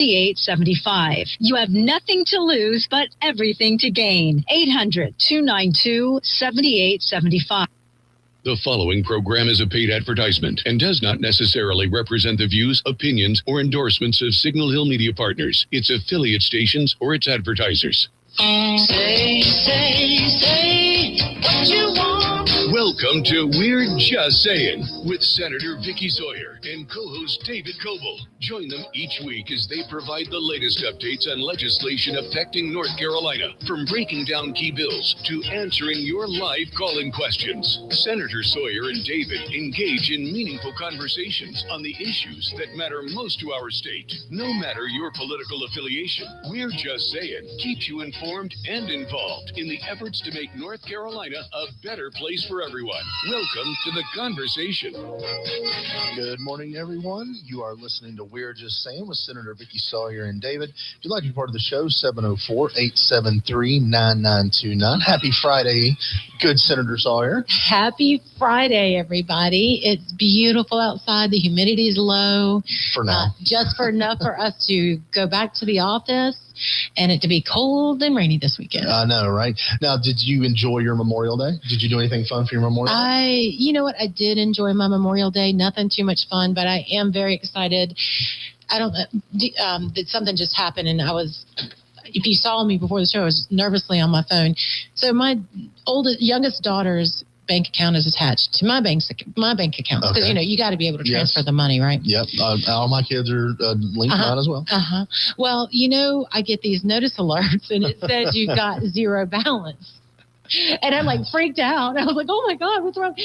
$78.75. You have nothing to lose, but everything to gain. 800-292-7875. The following program is a paid advertisement and does not necessarily represent the views, opinions, or endorsements of Signal Hill Media Partners, its affiliate stations, or its advertisers. Say what you want. Welcome to We're Just Sayin' with Senator Vickie Sawyer and co-host David Coble. Join them each week as they provide the latest updates on legislation affecting North Carolina, from breaking down key bills to answering your live call-in questions. Senator Sawyer and David engage in meaningful conversations on the issues that matter most to our state. No matter your political affiliation, We're Just Sayin' keeps you informed and involved in the efforts to make North Carolina a better place for everyone. Welcome to the conversation. Good morning, everyone. You are listening to We're Just Saying with Senator Vickie Sawyer and David. If you'd like to be part of the show, 704-873-9929. Happy Friday, good Senator Sawyer. Happy Friday, everybody. It's beautiful outside. The humidity is low. For now. Just for enough for us to go back to the office and it to be cold and rainy this weekend. I know, right? Now, did you enjoy your Memorial Day? Did you do anything fun for your Memorial Day? You know what? I did enjoy my Memorial Day. Nothing too much fun, but I am very excited. I don't know. Did something just happen, and if you saw me before the show, I was nervously on my phone. So my youngest daughter's bank account is attached to my bank account, because you got to be able to transfer the money, right? Yep. All my kids are linked on as well. Well, I get these notice alerts, and it says you got zero balance, and I'm like freaked out. I was like, oh my God, what's wrong?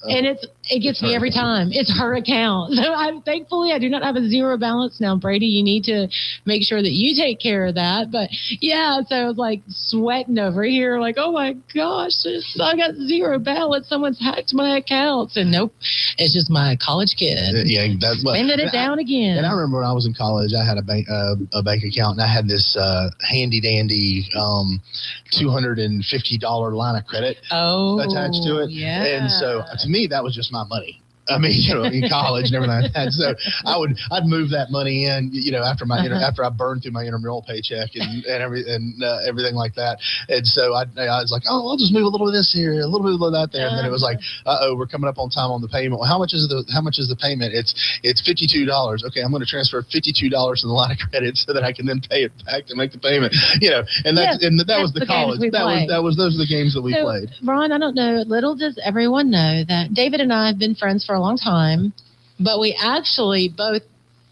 And it gets me every time. It's her account. So thankfully I do not have a zero balance now. Brady, you need to make sure that you take care of that. But yeah, so I was like sweating over here, like, oh my gosh, I got zero balance. Someone's hacked my accounts. And nope, it's just my college kid. Yeah, that's what. Spending it down again. And I remember when I was in college, I had a bank account, and I had this handy dandy $250 line of credit attached to it. Yeah. And so to me, that was just my money. I mean, in college and everything like that. So I'd move that money in, after after I burned through my intramural paycheck and everything like that. And so I was like, oh, I'll just move a little of this here, a little bit of that there. And then it was like, we're coming up on time on the payment. Well, how much is the payment? It's $52. Okay, I'm going to transfer $52 to the line of credit so that I can then pay it back to make the payment. And that was the college. Those are the games that we played. Ron, I don't know. Little does everyone know that David and I have been friends for a long time, but we actually both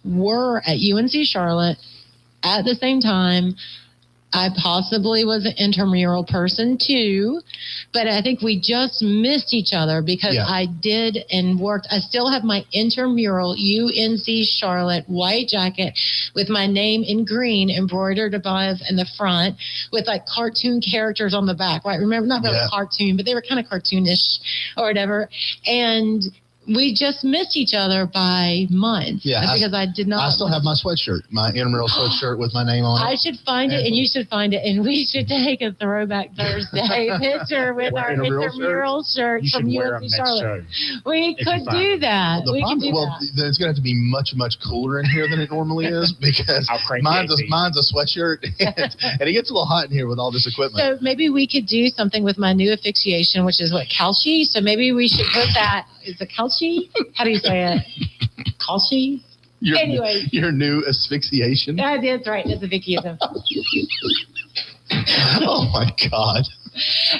were at UNC Charlotte at the same time. I possibly was an intramural person too, but I think we just missed each other because I did and worked. I still have my intramural UNC Charlotte white jacket with my name in green embroidered above in the front with like cartoon characters on the back, right? Remember, not really cartoon, but they were kind of cartoonish or whatever. And we just missed each other by months. Yeah, because I did not. I still have my sweatshirt, my intramural sweatshirt with my name on it. I should find it, and you should find it, and we should take a Throwback Thursday picture with our intramural shirt from UNC Charlotte. We could do that. Then it's going to have to be much, much cooler in here than it normally is, because mine's a sweatshirt, and it gets a little hot in here with all this equipment. So maybe we could do something with my new asphyxiation, which is calci. So maybe we should put that. Is it calci? How do you say it? Calci? Anyway. Your new asphyxiation? That's right. It's a Vickieism. Oh, my God.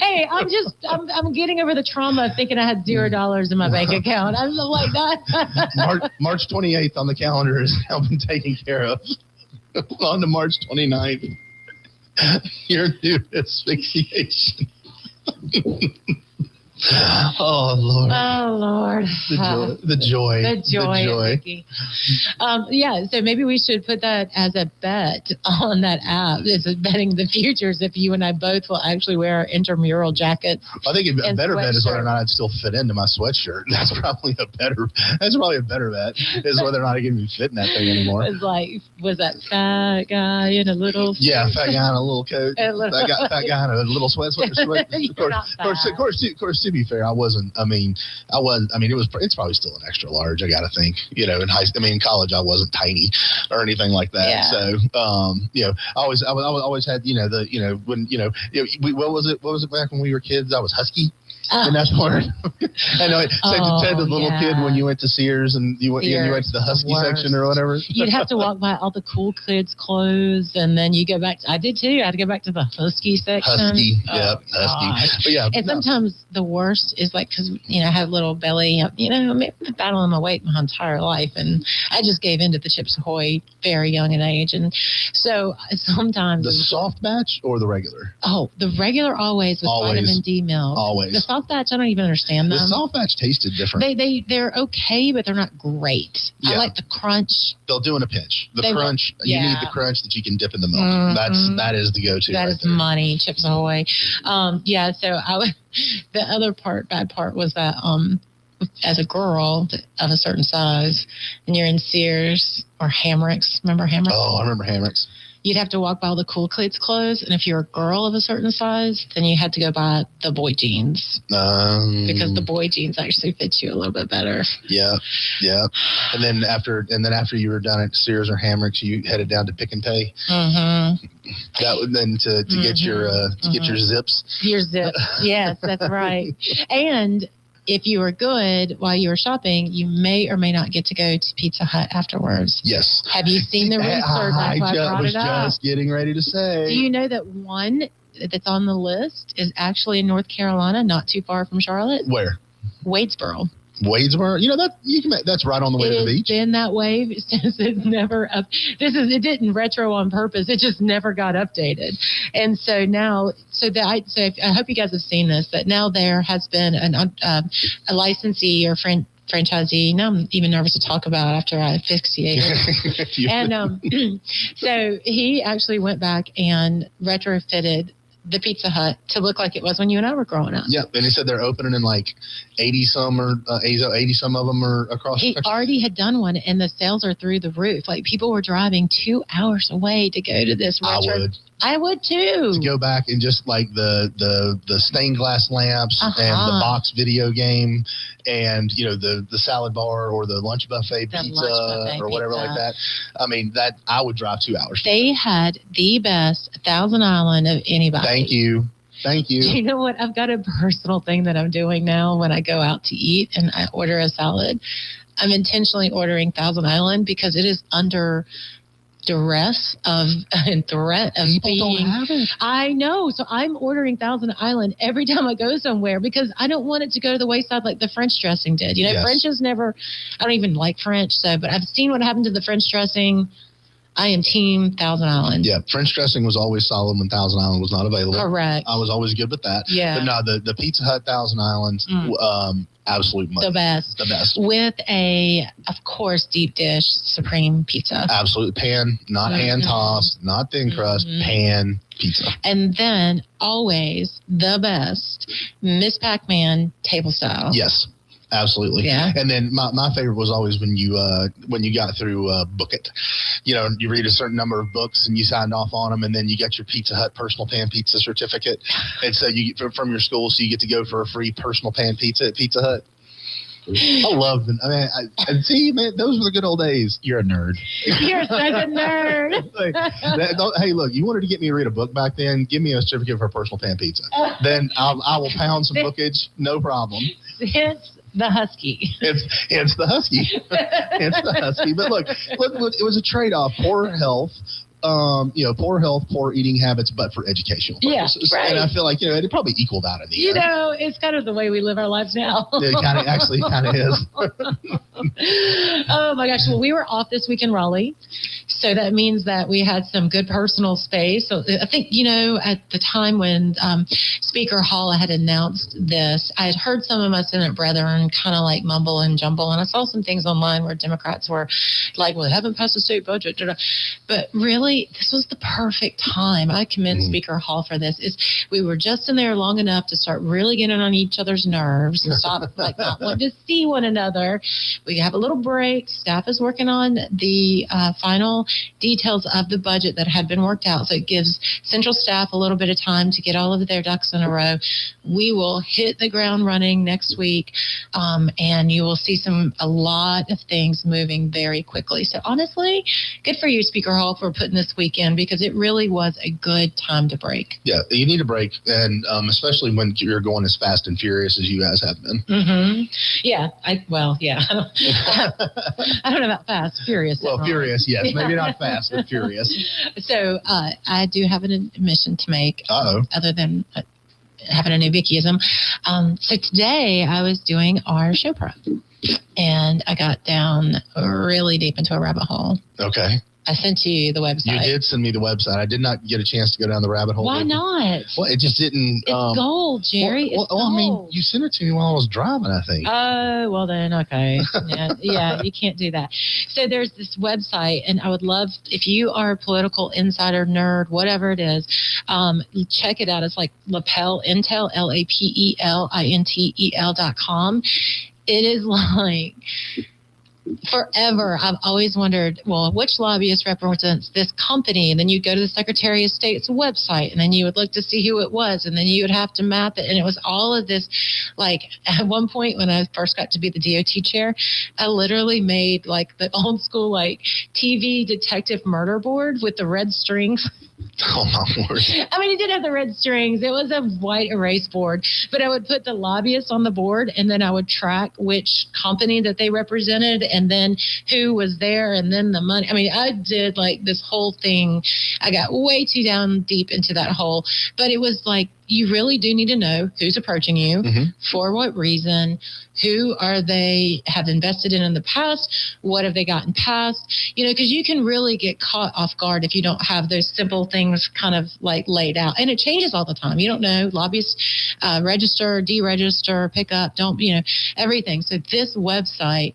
Hey, I'm getting over the trauma of thinking I had $0 in my bank account. I'm like that. March 28th on the calendar has now been taken care of. On to March 29th. Your new asphyxiation. Oh, Lord. Oh, Lord. The joy. Vickie. So maybe we should put that as a bet on that app. It's betting the futures if you and I both will actually wear our intramural jackets. I think a better bet is whether or not I'd still fit into my sweatshirt. That's probably a better bet, is whether or not I can even fit in that thing anymore. It's like, was that fat guy in a little suit? Yeah, fat guy in a little coat. Fat guy in a little sweatshirt. Of course, too, to be fair, I wasn't. I mean, it's probably still an extra large. I got to think. In college, I wasn't tiny or anything like that. Yeah. So, I always had, what was it back when we were kids? I was husky. And that's part. I know. Said the little kid when you went to Sears and you went to the husky section or whatever. You'd have to walk by all the cool kids' clothes, and then you go back. I did too. I had to go back to the husky section. Husky. Gosh. But yeah. And sometimes the worst is like, because I have a little belly. I've been battling my weight my entire life, and I just gave in to the Chips Ahoy very young in age, and so sometimes the soft batch or the regular. Oh, the regular always with vitamin D milk. Always. The soft batch, I don't even understand them. The soft batch tasted different. They're okay, but they're not great. Yeah. I like the crunch. They'll do in a pinch. The crunch, yeah. You need the crunch that you can dip in the milk. That is the go-to. That is money, Chips Ahoy. So the other bad part was that as a girl of a certain size, and you're in Sears or Hammocks. Remember Hammocks? Oh, I remember Hammocks. You'd have to walk by all the cool kids' clothes, and if you're a girl of a certain size, then you had to go buy the boy jeans because the boy jeans actually fit you a little bit better. Yeah. And then after you were done at Sears or Hammocks, you headed down to Pick and Pay. Mm-hmm. That would then to get your get your zips. Your zips, yes, that's right. And if you were good while you were shopping, you may or may not get to go to Pizza Hut afterwards. Yes. Have you seen the research? I was just getting ready to say. Do you know that one that's on the list is actually in North Carolina, not too far from Charlotte? Where? Wadesboro. That's right on the way to the beach. It's been that way since it's never up. It didn't retro on purpose. It just never got updated. And so now, I hope you guys have seen this. That now there has been a licensee or franchisee. Now I'm even nervous to talk about after I asphyxiated. And so he actually went back and retrofitted the Pizza Hut to look like it was when you and I were growing up. Yeah, and he said they're opening in like 80 some of them are across the country. He already had done one, and the sales are through the roof. Like, people were driving 2 hours away to go to this retro. I would too. To go back and just like the stained glass lamps and the box video game and the salad bar or the lunch buffet pizza or whatever like that. I mean, that I would drive 2 hours. They had the best Thousand Island of anybody. Thank you. You know what? I've got a personal thing that I'm doing now when I go out to eat and I order a salad. I'm intentionally ordering Thousand Island because it is under duress and threat of People being. don't have it. I know. So I'm ordering Thousand Island every time I go somewhere because I don't want it to go to the wayside like the French dressing did. Yes. French is never, I don't even like French, but I've seen what happened to the French dressing. I am team Thousand Island. Yeah, French dressing was always solid when Thousand Island was not available. Correct. I was always good with that. Yeah. But no, the Pizza Hut Thousand Island, absolute money. The best. With of course, deep dish supreme pizza. Absolutely. Pan, not hand tossed, not thin crust, pan pizza. And then always the best, Miss Pac-Man table style. Yes. Absolutely. Yeah. And then my favorite was always when you got through Book It. You read a certain number of books and you signed off on them, and then you got your Pizza Hut personal pan pizza certificate. And so you get from your school, so you get to go for a free personal pan pizza at Pizza Hut. I love them. I mean, see, man, those were the good old days. You're a nerd. You're such a nerd. Hey, look, you wanted to get me to read a book back then? Give me a certificate for a personal pan pizza. Then I will pound some bookage, no problem. It's the husky. It's the husky. It's the husky. But look, it was a trade-off. Poor health. Poor eating habits, but for educational purposes. Yeah, right. And I feel like, it probably equaled out in the end. It's kind of the way we live our lives now. It kind of is. Oh my gosh. Well, we were off this week in Raleigh. So that means that we had some good personal space. So I think, at the time when Speaker Hall had announced this, I had heard some of my Senate brethren kind of like mumble and jumble. And I saw some things online where Democrats were like, well, they haven't passed the state budget. But really, this was the perfect time. I commend Speaker Hall for this. We were just in there long enough to start really getting on each other's nerves and stop not wanting to see one another. we have a little break. Staff is working on the final details of the budget that had been worked out. So it gives central staff a little bit of time to get all of their ducks in a row. We will hit the ground running next week, and you will see a lot of things moving very quickly. So honestly, good for you, Speaker Hall, for putting this week in, because it really was a good time to break. Yeah, you need a break, and especially when you're going as fast and furious as you guys have been. Mm-hmm. Yeah. I don't know about fast, furious. Well, furious, yes. Yeah. Maybe not fast, but furious. So I do have an admission to make. Other than having a new Vickieism. So today I was doing our show prep, and I got down really deep into a rabbit hole. Okay. I sent you the website. You did send me the website. I did not get a chance to go down the rabbit hole. Why not? Well, it just didn't. It's gold, Jerry. It's gold. I mean, you sent it to me while I was driving, I think. Oh, well then, okay. Yeah, you can't do that. So there's this website, and I would love, if you are a political insider nerd, whatever it is, check it out. It's like Lapel Intel, LAPELINTEL.com. It is like... Forever, I've always wondered, well, which lobbyist represents this company? And then you'd go to the Secretary of State's website, and then you would look to see who it was, and then you would have to map it. And it was all of this, like, at one point when I first got to be the DOT chair, I literally made, like, the old school, like, TV detective murder board with the red strings. Oh, my word. I mean, it did have the red strings. It was a white erase board, but I would put the lobbyists on the board, and then I would track which company that they represented, and then who was there, and then the money. I mean, I did like this whole thing. I got way too down deep into that hole, but it was like, you really do need to know who's approaching you, for what reason, who are they have invested in the past, what have they gotten past, because you can really get caught off guard if you don't have those simple things kind of like laid out. And it changes all the time. You don't know, lobbyists register, deregister, pick up, don't, everything. So this website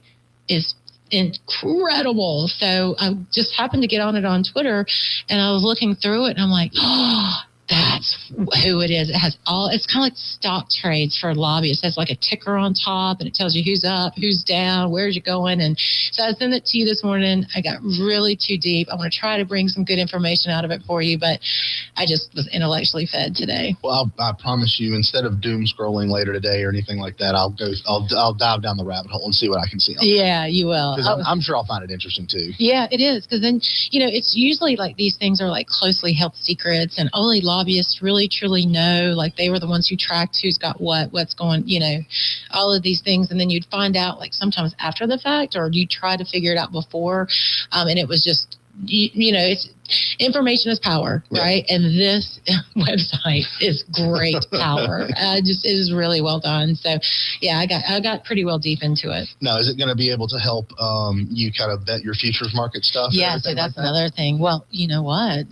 is incredible. So I just happened to get on it on Twitter, and I was looking through it, and I'm like, oh, that's who it is. It has it's kind of like stock trades for lobbyists. It has like a ticker on top, and it tells you who's up, who's down, where's you going. And so I sent it to you this morning. I got really too deep. I want to try to bring some good information out of it for you, but I just was intellectually fed today. Well, I promise you, instead of doom scrolling later today or anything like that, I'll dive down the rabbit hole and see what I can see. Yeah, you will. Because I'm sure I'll find it interesting too. Yeah, it is. Because then, it's usually like these things are like closely held secrets, and only lobbyists really truly know, like they were the ones who tracked who's got what's going, all of these things. And then you'd find out like sometimes after the fact, or you try to figure it out before. And it was just, it's information is power, right? And this website is great power. It is really well done. So yeah, I got pretty well deep into it. Now, is it going to be able to help you kind of vet your futures market stuff? Yeah, so that's another thing. Well, you know what?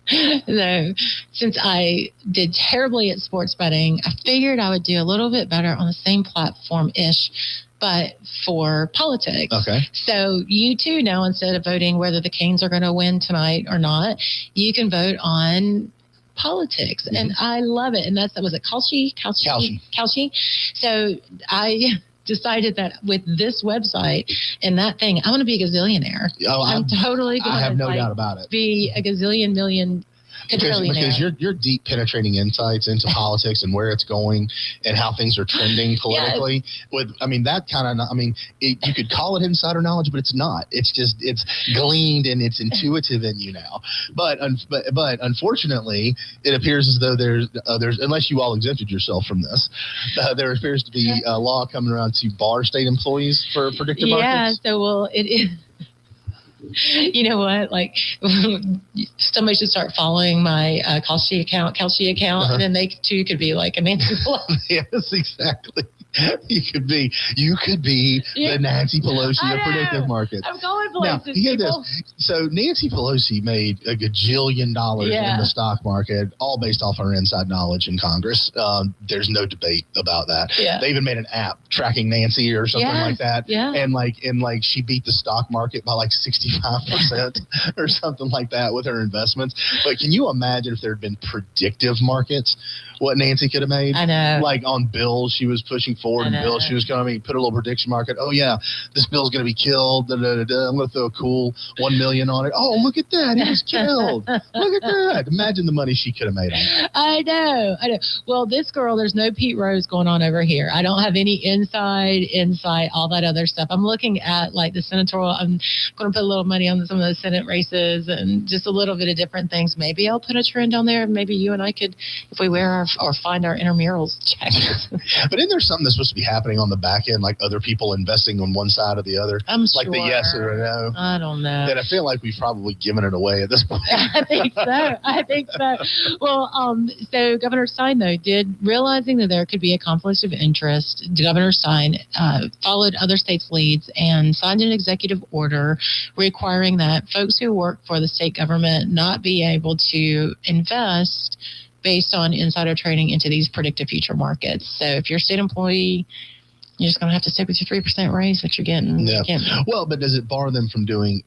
So, since I did terribly at sports betting, I figured I would do a little bit better on the same platform-ish, but for politics. Okay. So you too now, instead of voting whether the Canes are going to win tonight or not, you can vote on politics. And I love it. And was it Kalshi? So I decided that with this website and that thing, I'm going to be a gazillionaire. I'm totally going to I have no doubt about it. Be a gazillion million because your deep penetrating insights into politics and where it's going and how things are trending politically you could call it insider knowledge, but it's not. It's just, it's gleaned and it's intuitive in you now. But unfortunately, it appears as though there's unless you all exempted yourself from this, there appears to be a law coming around to bar state employees for predictive markets. Yeah, so it is. You know what? Like, somebody should start following my Kelsey account, and then they too could be like a Nancy Pelosi. Yes, exactly. You could be the Nancy Pelosi of predictive markets. I'm going places. Now, hear this. So Nancy Pelosi made a gajillion dollars in the stock market, all based off her inside knowledge in Congress. There's no debate about that. Yeah. They even made an app tracking Nancy or something like that. Yeah. And she beat the stock market by like 65% or something like that with her investments. But can you imagine if there had been predictive markets, what Nancy could have made? I know. Like on bills she was pushing forward and bill. She was going to put a little prediction market. Oh yeah, this bill's going to be killed. Da, da, da, da. I'm going to throw a cool $1 million on it. Oh, look at that, he was killed. Look at that. Imagine the money she could have made on that. I know. Well, this girl, there's no Pete Rose going on over here. I don't have any insight, all that other stuff. I'm looking at like the senatorial. I'm going to put a little money on some of those Senate races and just a little bit of different things. Maybe I'll put a trend on there. Maybe you and I could, if we wear our or find our intramurals checks. But isn't there something that's supposed to be happening on the back end, like other people investing on one side or the other? I'm like sure. the yes or no. I don't know. And I feel like we've probably given it away at this point. I think so. Well, so Governor Sayin, though, realizing that there could be a conflict of interest, Governor Sayin followed other states' leads and signed an executive order requiring that folks who work for the state government not be able to invest based on insider trading into these predictive future markets. So if you're a state employee, you're just going to have to stick with your 3% raise that you're getting. Yeah. Well, but does it bar them from doing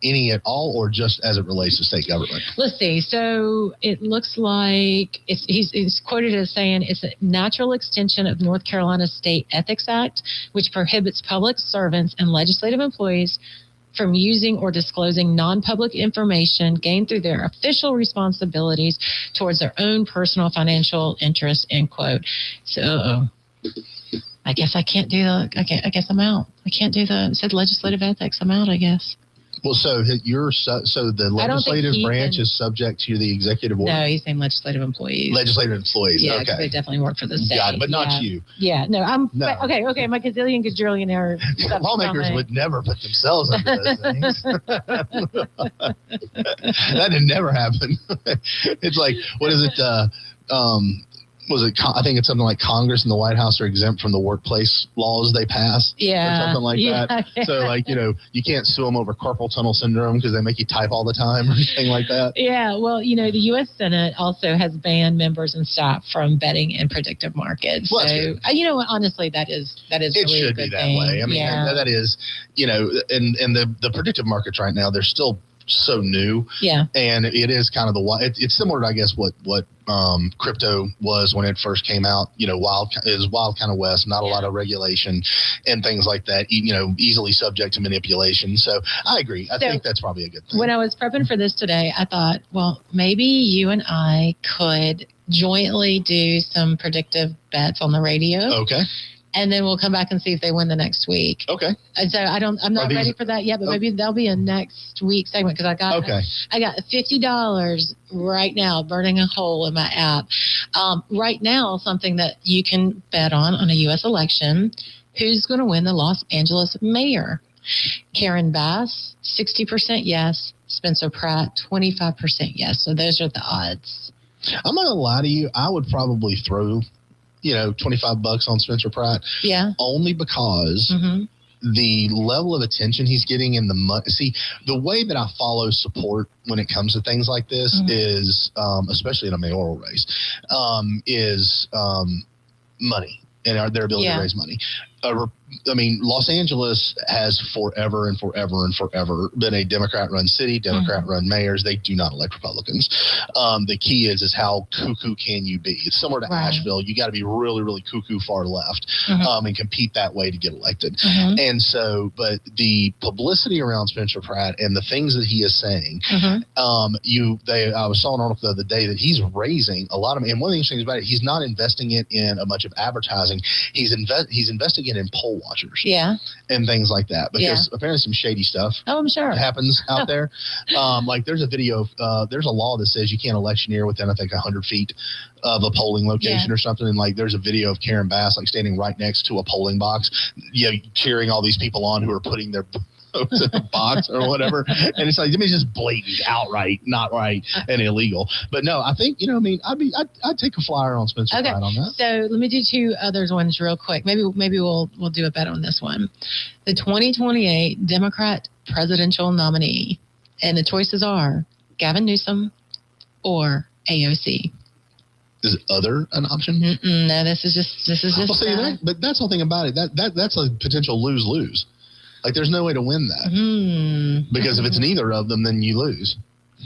any at all, or just as it relates to state government? Let's see. So it looks like he's quoted as saying it's a natural extension of North Carolina State Ethics Act, which prohibits public servants and legislative employees from using or disclosing non-public information gained through their official responsibilities towards their own personal financial interests, end quote. So I guess I can't do I guess I'm out. I can't do it said legislative ethics. I'm out, I guess. Well, so the legislative branch is subject to the executive order? No, he's saying legislative employees. Legislative employees, yeah, okay. They definitely work for the state. Got it, but not you. Yeah, no, okay, my gazillionaire. Lawmakers would never put themselves under those things. That would never happen. It's like, what is it, I think it's something like Congress and the White House are exempt from the workplace laws they pass. Yeah. Or something like that. So, like, you can't sue them over carpal tunnel syndrome because they make you type all the time or anything like that. Yeah. Well, the U.S. Senate also has banned members and staff from betting in predictive markets. Well, so, honestly, that is it really should a good be that thing. way. I mean, that is, and the predictive markets right now, they're still so new. Yeah. And it is kind of it's similar to, I guess, what crypto was when it first came out. Wild kind of west, not a lot of regulation and things like that. Easily subject to manipulation. So I agree. I think that's probably a good thing. When I was prepping for this today, I thought, well, maybe you and I could jointly do some predictive bets on the radio. Okay. And then we'll come back and see if they win the next week. Okay. And so I'm not ready for that yet, but maybe there'll be a next week segment because I got $50 right now burning a hole in my app. Right now, something that you can bet on a U.S. election, who's going to win the Los Angeles mayor? Karen Bass, 60% yes. Spencer Pratt, 25% yes. So those are the odds. I'm not going to lie to you. I would probably throw $25 on Spencer Pratt. Yeah. Only because the level of attention he's getting in the money. See, the way that I follow support when it comes to things like this is, especially in a mayoral race, is money and their ability to raise money. Los Angeles has forever been a Democrat-run city, Democrat-run mayors. They do not elect Republicans. The key is how cuckoo can you be? It's similar to Asheville. You got to be really, really cuckoo far left and compete that way to get elected. And so, but the publicity around Spencer Pratt and the things that he is saying, I was saw an article the other day that he's raising a lot of, and one of the interesting things about it, he's not investing it in a bunch of advertising. He's investing it in poll watchers, and things like that, because apparently some shady stuff I'm sure happens out there. Like there's a video, there's a law that says you can't electioneer within, I think, 100 feet of a polling location or something. And like there's a video of Karen Bass like standing right next to a polling box, cheering all these people on who are putting their votes in the box or whatever. And it's like, it's just blatant, outright not right and illegal. But no, I think I'd take a flyer on Spencer Pratt on that. So let me do two other ones real quick. Maybe we'll do a bet on this one. The 2028 Democrat presidential nominee, and the choices are Gavin Newsom or AOC. Is other an option? No, this is just. But that's the whole thing about it. That's a potential lose-lose. Like, there's no way to win that. Because if it's neither of them, then you lose,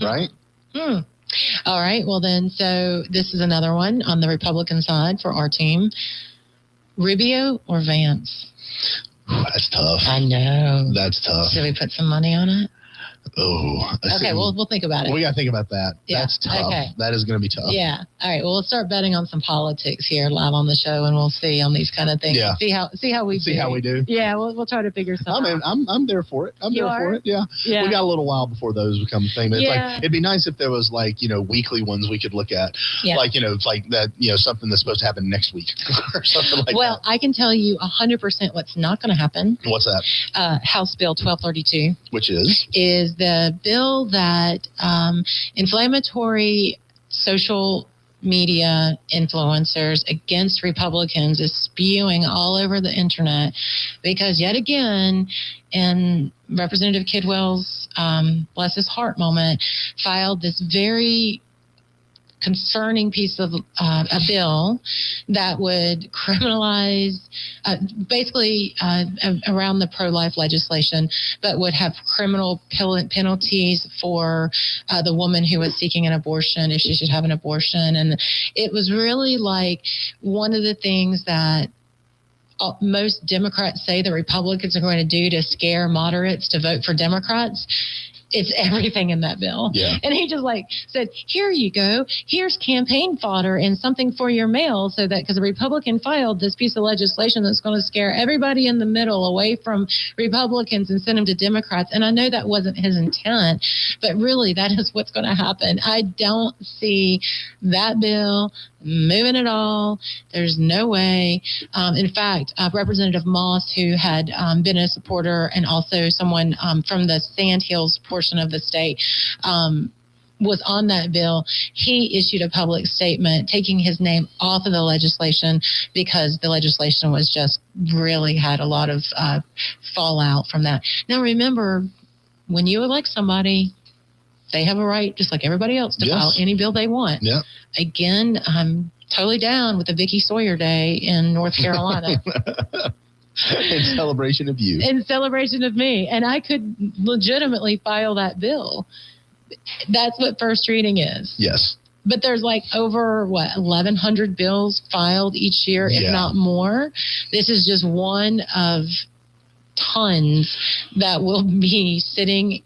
right? All right. Well, then, so this is another one on the Republican side for our team. Rubio or Vance? That's tough. I know. That's tough. Should we put some money on it? Oh. Okay, we'll think about it. We got to think about that. Yeah. That's tough. Okay. That is going to be tough. Yeah. All right. Well, we'll start betting on some politics here live on the show, and we'll see on these kind of things. Yeah. See how we do. Yeah. We'll try to figure something out. I'm there for it. I'm You there are? for it. Yeah. Yeah. We got a little while before those become a thing. But it's Yeah. like, it'd be nice if there was like, weekly ones we could look at. Yeah. Like, it's like that, something that's supposed to happen next week or something like Well, that. I can tell you 100% what's not going to happen. What's that? House Bill 1232 Which is? is the bill that inflammatory social media influencers against Republicans is spewing all over the internet because yet again, in Representative Kidwell's bless his heart moment, filed this very concerning piece of a bill that would criminalize basically around the pro-life legislation, but would have criminal penalties for the woman who was seeking an abortion if she should have an abortion. And it was really like one of the things that most Democrats say the Republicans are going to do to scare moderates to vote for Democrats. It's everything in that bill. Yeah. And he just said, here you go. Here's campaign fodder and something for your mail so that because a Republican filed this piece of legislation that's going to scare everybody in the middle away from Republicans and send them to Democrats. And I know that wasn't his intent, but really that is what's going to happen. I don't see that bill moving at all. There's no way. In fact, Representative Moss, who had been a supporter and also someone from the Sand Hills portion of the state, was on that bill. He issued a public statement taking his name off of the legislation because the legislation was just really had a lot of fallout from that. Now, remember, when you elect somebody, they have a right, just like everybody else, to file any bill they want. Yeah. Again, I'm totally down with the Vickie Sawyer Day in North Carolina. In celebration of you. In celebration of me. And I could legitimately file that bill. That's what first reading is. Yes. But there's over 1,100 bills filed each year, if not more. This is just one of tons that will be sitting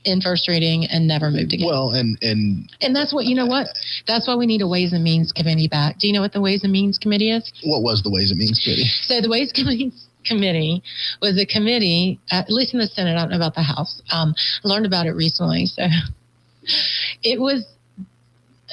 in first reading and never moved again. Well, and that's what, that's why we need a Ways and Means Committee back. Do you know what the Ways and Means Committee is? What was the Ways and Means Committee? So the Ways and Means Committee was a committee, at least in the Senate, I don't know about the House. I learned about it recently. So it was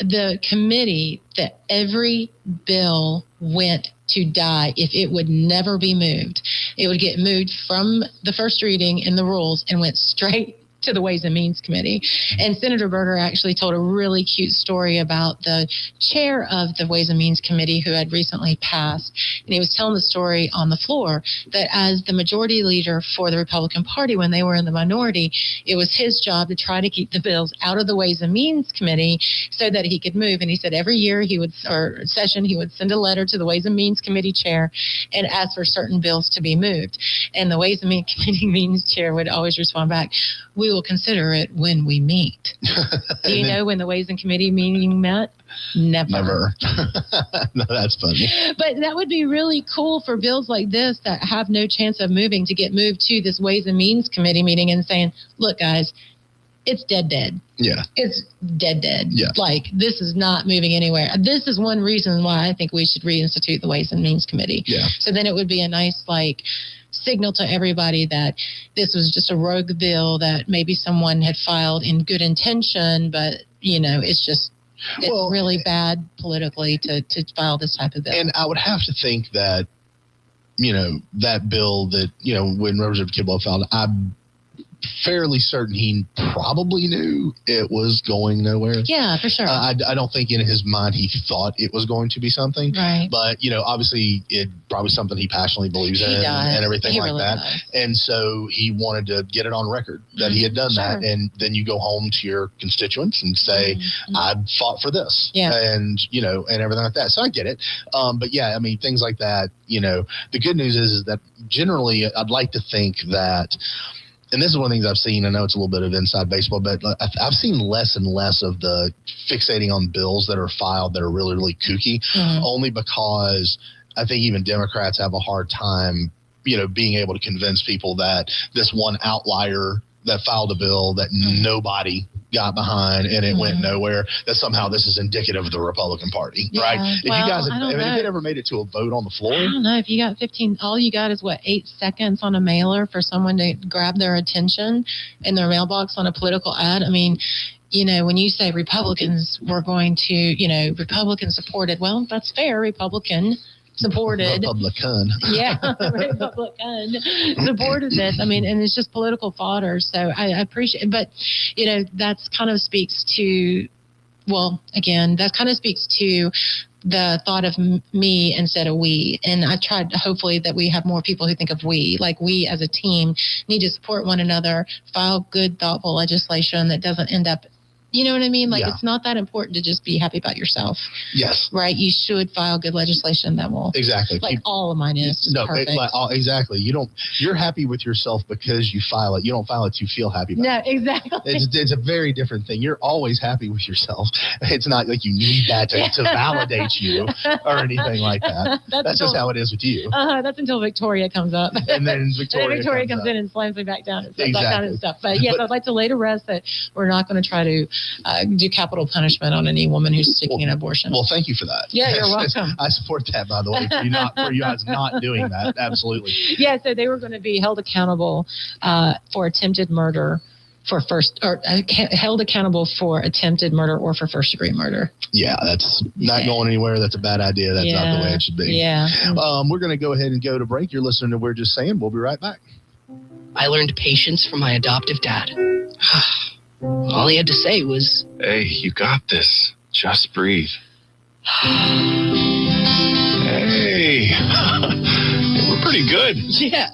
the committee that every bill went to die if it would never be moved. It would get moved from the first reading in the rules and went straight to the Ways and Means Committee. And Senator Berger actually told a really cute story about the chair of the Ways and Means Committee who had recently passed. And he was telling the story on the floor that as the majority leader for the Republican Party, when they were in the minority, it was his job to try to keep the bills out of the Ways and Means Committee so that he could move. And he said every year he would send a letter to the Ways and Means Committee chair and ask for certain bills to be moved. And the Ways and Means Committee chair would always respond back, "We will consider it when we meet." Do you know when the Ways and Committee meeting met? Never. No, that's funny. But that would be really cool for bills like this that have no chance of moving to get moved to this Ways and Means Committee meeting and saying, look, guys, it's dead. Yeah. It's dead. Yeah. This is not moving anywhere. This is one reason why I think we should reinstitute the Ways and Means Committee. Yeah. So then it would be a nice, signal to everybody that this was just a rogue bill that maybe someone had filed in good intention, but, it's really bad politically to file this type of bill. And I would have to think that, that bill that, when Representative Kidwell filed, I'm fairly certain he probably knew it was going nowhere. Yeah, for sure. I don't think in his mind he thought it was going to be something. Right. But, obviously it probably something he passionately believes in and everything he like really that. Does. And so he wanted to get it on record that he had done that. And then you go home to your constituents and say, I fought for this. Yeah. And, and everything like that. So I get it. But yeah, I mean, things like that, the good news is that generally I'd like to think that, and this is one of the things I've seen. I know it's a little bit of inside baseball, but I've seen less and less of the fixating on bills that are filed that are really, really kooky, only because I think even Democrats have a hard time, being able to convince people that this one outlier that filed a bill that nobody got behind and it went nowhere, that somehow this is indicative of the Republican Party, right? If you guys, if it ever made it to a vote on the floor, I don't know. If you got 15, all you got is 8 seconds on a mailer for someone to grab their attention in their mailbox on a political ad. I mean, when you say Republicans were going to, Republican supported, well, that's fair. Republican supported. Republican. Yeah, Republican supported this. I mean, and it's just political fodder. So I appreciate it. But, that's kind of speaks to, that kind of speaks to the thought of me instead of we. And I tried, hopefully, that we have more people who think of we. Like, we as a team need to support one another, file good, thoughtful legislation that doesn't end up, you know what I mean? Like, it's not that important to just be happy about yourself. Yes. Right? You should file good legislation that will. Exactly. Like, all of mine is. No, exactly. You're happy with yourself because you file it. You don't file it to feel happy about it. No, exactly. It's a very different thing. You're always happy with yourself. It's not like you need that to validate you or anything like that. That's just how it is with you. That's until Victoria comes up. And then Victoria comes in and slams me back down and says exactly. that kind of stuff. But yes, I'd like to lay to rest that we're not going to try to do capital punishment on any woman who's seeking an abortion. Well, thank you for that. Yeah, you're welcome. I support that, by the way, for you guys not doing that. Absolutely. Yeah, so they were going to be held accountable for attempted murder held accountable for attempted murder or for first degree murder. Yeah, that's not going anywhere. That's a bad idea. That's not the way it should be. Yeah. We're going to go ahead and go to break. You're listening to We're Just Saying. We'll be right back. I learned patience from my adoptive dad. All he had to say was, "Hey, you got this. Just breathe." Hey, we're pretty good. yeah.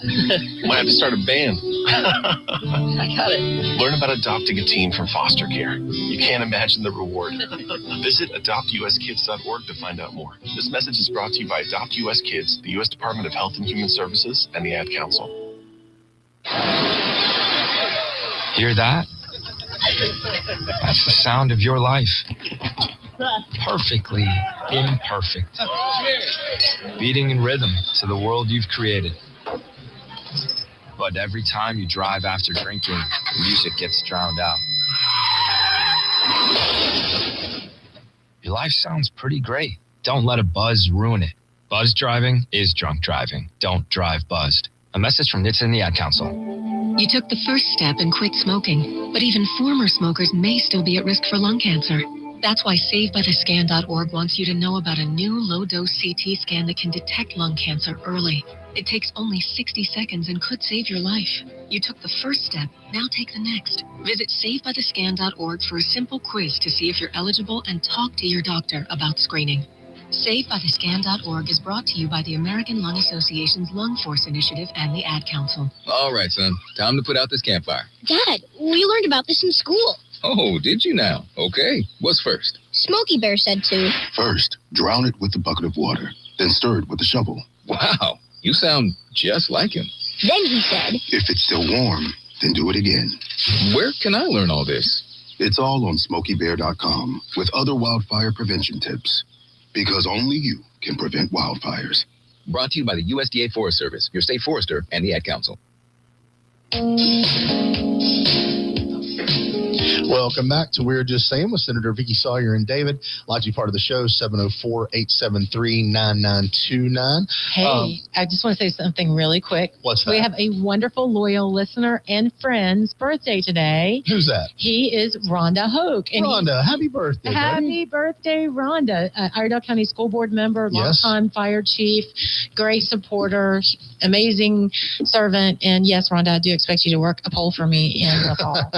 Might have to start a band. I got it. Learn about adopting a teen from foster care. You can't imagine the reward. Visit adoptuskids.org to find out more. This message is brought to you by Adopt US Kids, the U.S. Department of Health and Human Services, and the Ad Council. Hear that? That's the sound of your life. Perfectly imperfect. Beating in rhythm to the world you've created. But every time you drive after drinking, the music gets drowned out. Your life sounds pretty great. Don't let a buzz ruin it. Buzz driving is drunk driving. Don't drive buzzed. A message from NHTSA and the Ad Council. You took the first step and quit smoking, but even former smokers may still be at risk for lung cancer. That's why SaveByTheScan.org wants you to know about a new low-dose CT scan that can detect lung cancer early. It takes only 60 seconds and could save your life. You took the first step, now take the next. Visit SaveByTheScan.org for a simple quiz to see if you're eligible and talk to your doctor about screening. SaveByTheScan.org is brought to you by the American Lung Association's Lung Force Initiative and the Ad Council. All right, son. Time to put out this campfire. Dad, we learned about this in school. Oh, did you now? Okay. What's first? Smokey Bear said to. First, drown it with a bucket of water, then stir it with a shovel. Wow. You sound just like him. Then he said. If it's still warm, then do it again. Where can I learn all this? It's all on SmokeyBear.com with other wildfire prevention tips. Because only you can prevent wildfires. Brought to you by the USDA Forest Service, your state forester, and the Ad Council. Welcome back to We're Just Saying with Senator Vickie Sawyer and David. Like to be part of the show, 704-873-9929. Hey, I just want to say something really quick. What's that? We have a wonderful, loyal listener and friend's birthday today. Who's that? He is Rhonda Hoke. And Rhonda, happy birthday, Happy birthday, Rhonda. Iredell County School Board member, longtime fire chief, great supporter, amazing servant. And yes, Rhonda, I do expect you to work a poll for me in the fall.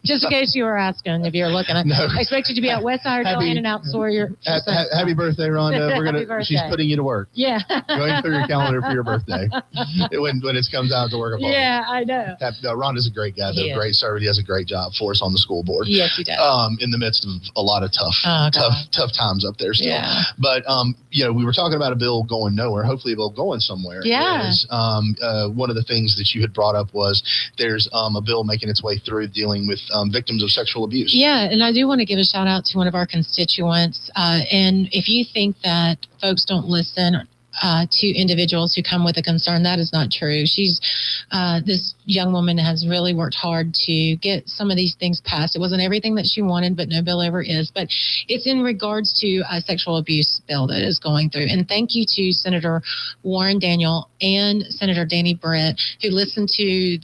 Just in case you were asking if you're looking. No. I expect you to be at West Iredell handing out Sawyer. Happy birthday, Rhonda. Happy birthday. She's putting you to work. Yeah. Going through your calendar for your birthday when it comes out to work a poll. Yeah, I know. Ronda's a great guy. Though, great servant. He does a great job for us on the school board. Yes, he does. In the midst of a lot of tough times up there still. Yeah. But we were talking about a bill going nowhere. Hopefully, a bill going somewhere. Yeah. One of the things that you had brought up was there's a bill making its way through dealing with victims of sexual abuse. Yeah, and I do want to give a shout out to one of our constituents. And if you think that folks don't listen, to individuals who come with a concern. That is not true. This young woman has really worked hard to get some of these things passed. It wasn't everything that she wanted, but no bill ever is. But it's in regards to a sexual abuse bill that is going through. And thank you to Senator Warren Daniel and Senator Danny Britt, who listened to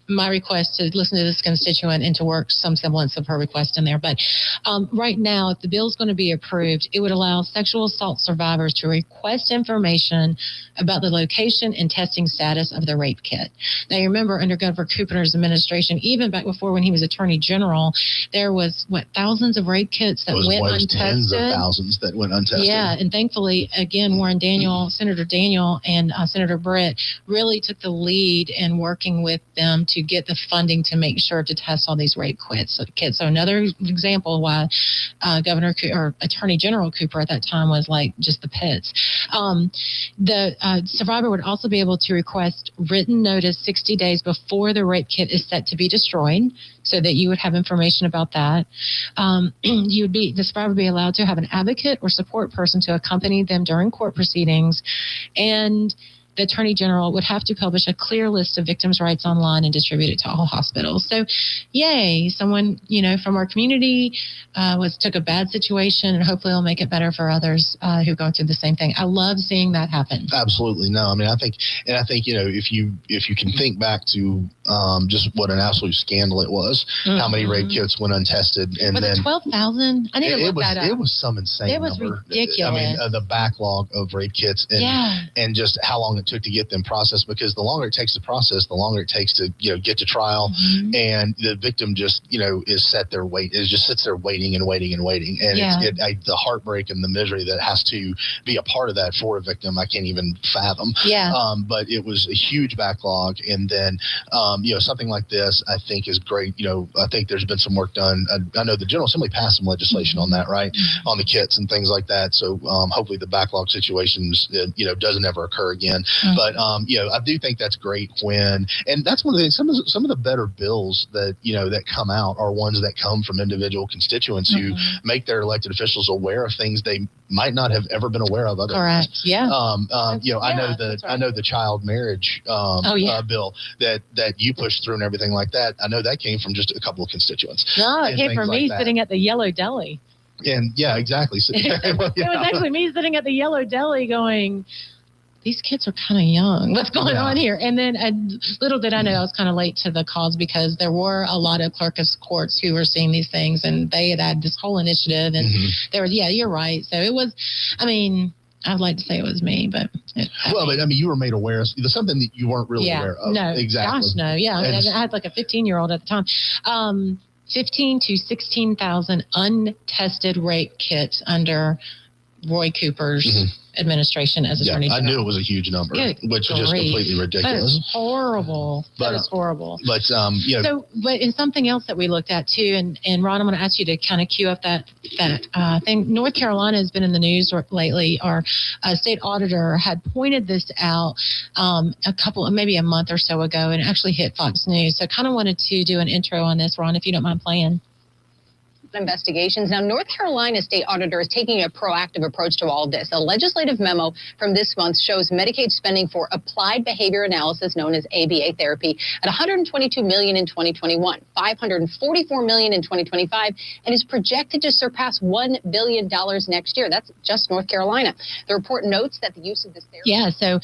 my request to listen to this constituent and to work some semblance of her request in there. But right now, if the bill is going to be approved, it would allow sexual assault survivors to request information about the location and testing status of the rape kit. Now, you remember under Governor Cooper's administration, even back before when he was Attorney General, there was, thousands of rape kits that went untested. Tens of thousands that went untested. Yeah, and thankfully, again, Warren Daniel, Senator Daniel, and Senator Britt really took the lead in working with them to get the funding to make sure to test all these rape kits. So another example why Governor or Attorney General Cooper at that time was like just the pits. The survivor would also be able to request written notice 60 days before the rape kit is set to be destroyed, so that you would have information about that. The survivor would be allowed to have an advocate or support person to accompany them during court proceedings, and the Attorney General would have to publish a clear list of victims' rights online and distribute it to all hospitals. So, yay, someone, from our community took a bad situation, and hopefully it'll make it better for others who go through the same thing. I love seeing that happen. Absolutely. No, I mean, I think, if you can think back to just what an absolute scandal it was, how many rape kits went untested, and then 12,000. I need to look that up. It was some insane number. It was ridiculous. I mean, the backlog of rape kits, and just how long it took to get them processed, because the longer it takes to process, the longer it takes to get to trial, and the victim just is sits there waiting and waiting, and the heartbreak and the misery that has to be a part of that for a victim, I can't even fathom. But it was a huge backlog, and then something like this I think is great. I think there's been some work done. I know the General Assembly passed some legislation on that, right, on the kits and things like that, so hopefully the backlog situations doesn't ever occur again. But I do think that's great and that's one of the things. Some of the better bills that that come out are ones that come from individual constituents who make their elected officials aware of things they might not have ever been aware of otherwise. Correct. Yeah. I know the child marriage bill that you pushed through and everything like that. I know that came from just a couple of constituents. No, it came from me sitting at the Yellow Deli. And yeah, exactly. So, it was actually me sitting at the Yellow Deli going, these kids are kind of young. What's going on here? And then little did I know I was kind of late to the cause, because there were a lot of clerk of courts who were seeing these things, and they had this whole initiative. And there was, you're right. So it was, I'd like to say it was me, but. You were made aware of something that you weren't really aware of. No, exactly. Gosh, no. Yeah. I had like a 15-year-old at the time. 15 to 16,000 untested rape kits under Roy Cooper's administration as Attorney General. I knew it was a huge number, which was just completely ridiculous. That is horrible. That is horrible. But but in something else that we looked at too, and Ron, I'm going to ask you to kind of cue up that thing. North Carolina has been in the news lately. Our state auditor had pointed this out maybe a month or so ago, and actually hit Fox News. So I kind of wanted to do an intro on this, Ron, if you don't mind playing. Investigations. Now, North Carolina state auditor is taking a proactive approach to all of this. A legislative memo from this month shows Medicaid spending for applied behavior analysis, known as ABA therapy, at $122 million in 2021, $544 million in 2025, and is projected to surpass $1 billion next year. That's just North Carolina. The report notes that the use of this therapy. Yeah, so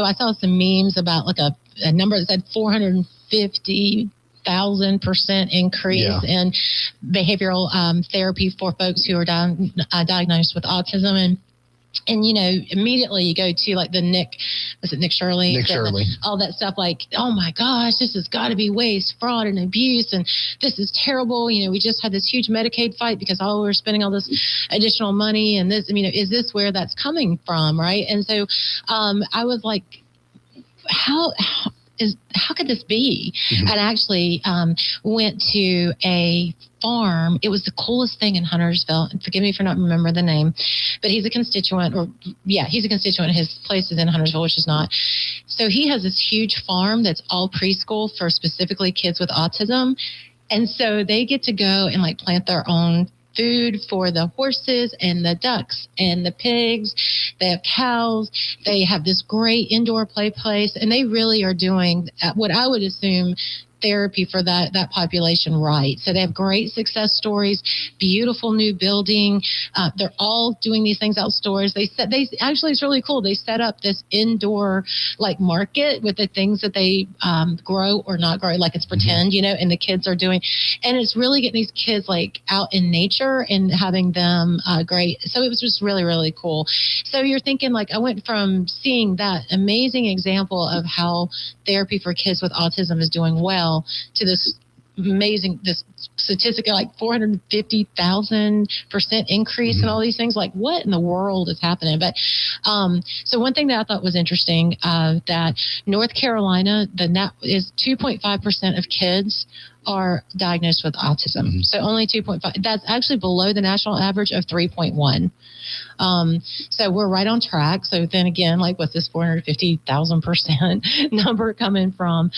I saw some memes about like a number that said 450,000% increase in behavioral therapy for folks who are diagnosed with autism. And immediately you go to like the Nick Shirley? All that stuff, like, oh my gosh, this has got to be waste, fraud, and abuse, and this is terrible. We just had this huge Medicaid fight because we're spending all this additional money, and this, is this where that's coming from, right? And so I was like, how could this be? And I actually went to a farm. It was the coolest thing in Huntersville. And forgive me for not remembering the name, but he's a constituent. His place is in Huntersville, which is not. So he has this huge farm that's all preschool for specifically kids with autism. And so they get to go and like plant their own food for the horses and the ducks and the pigs. They have cows. They have this great indoor play place, and they really are doing what I would assume therapy for that population right. So they have great success stories, beautiful new building. They're all doing these things outdoors. They actually, it's really cool. They set up this indoor like market with the things that they grow or not grow, like it's pretend, and the kids are doing, and it's really getting these kids like out in nature and having them great. So it was just really, really cool. So you're thinking like, I went from seeing that amazing example of how therapy for kids with autism is doing well to this statistic of like 450,000% increase in all these things. Like, what in the world is happening? But so one thing that I thought was interesting, that North Carolina, is 2.5% of kids are diagnosed with autism. So only 2.5. That's actually below the national average of 3.1. So we're right on track. So then again, like, what's this 450,000% number coming from?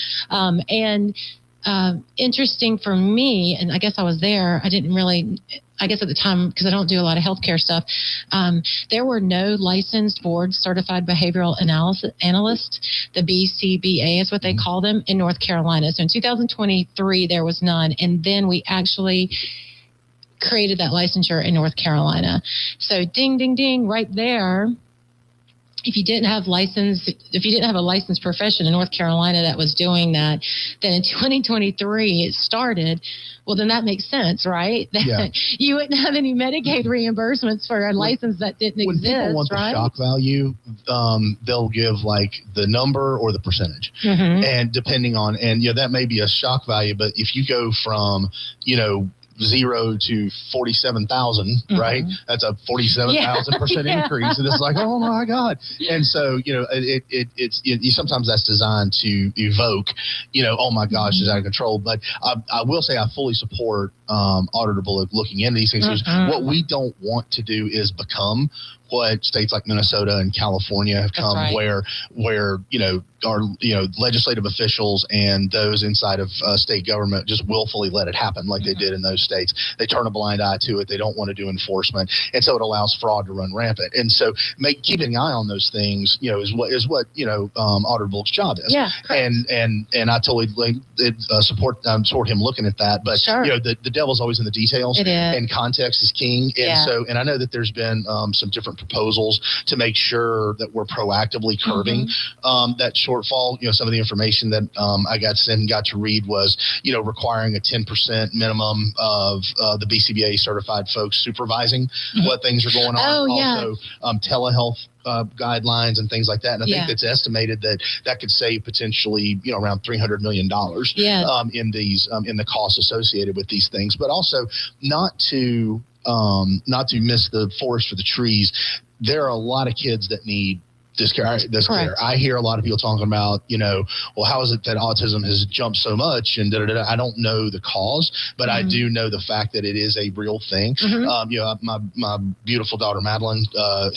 Interesting for me, and I guess I was there, I didn't really, I guess at the time, because I don't do a lot of healthcare stuff, there were no licensed board certified behavioral analysts. The BCBA is what they call them in North Carolina. So in 2023, there was none. And then we actually created that licensure in North Carolina. So ding, ding, ding, right there. If you didn't have a licensed profession in North Carolina that was doing that, then in 2023 it started. Well, then that makes sense, right? That you wouldn't have any Medicaid reimbursements for a license that didn't exist, right? When people want the shock value, they'll give like the number or the percentage, and depending on, and that may be a shock value, but if you go from 0 to 47,000, right? That's a 47,000% increase, and it's like, oh my God! And so it's sometimes that's designed to evoke, oh my gosh, it's out of control. But I will say I fully support Auditor Bullock looking into these things. What we don't want to do is become what states like Minnesota and California have come, where our legislative officials and those inside of state government just willfully let it happen, like they did in those states. They turn a blind eye to it. They don't want to do enforcement, and so it allows fraud to run rampant. And so, keeping an eye on those things, is what Auditor Bullock's job is. Yeah, and I totally support him looking at that. But the devil's always in the details, and context is king. And I know that there's been some different proposals to make sure that we're proactively curbing that shortfall. Some of the information that I got to read was, requiring a 10% minimum of the BCBA certified folks supervising what things are going on. Also, telehealth guidelines and things like that. And I think it's estimated that could save potentially, around $300 million in the costs associated with these things. But also not to miss the forest for the trees. There are a lot of kids that need this care. I hear a lot of people talking about, well, how is it that autism has jumped so much? And I don't know the cause, but I do know the fact that it is a real thing. My beautiful daughter Madeline,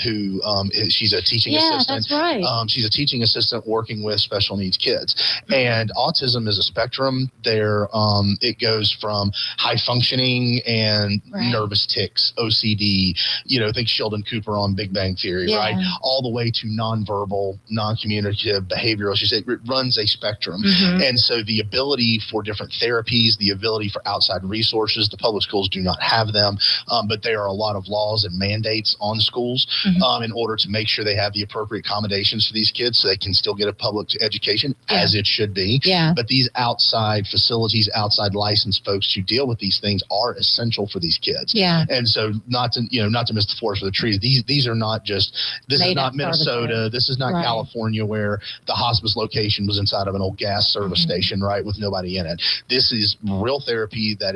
who she's a teaching assistant. That's right. She's a teaching assistant working with special needs kids, and autism is a spectrum. It goes from high functioning and nervous tics, OCD. Think Sheldon Cooper on Big Bang Theory, right? All the way to nonverbal, non-communicative, behavioral. She said it runs a spectrum. And so the ability for different therapies, the ability for outside resources, the public schools do not have them, but there are a lot of laws and mandates on schools in order to make sure they have the appropriate accommodations for these kids so they can still get a public education as it should be. But these outside facilities, outside licensed folks who deal with these things are essential for these kids. And so not to miss the forest for the trees. These are not just, this is not Minnesota. This is not California, where the hospice location was inside of an old gas service station, right, with nobody in it. This is real therapy that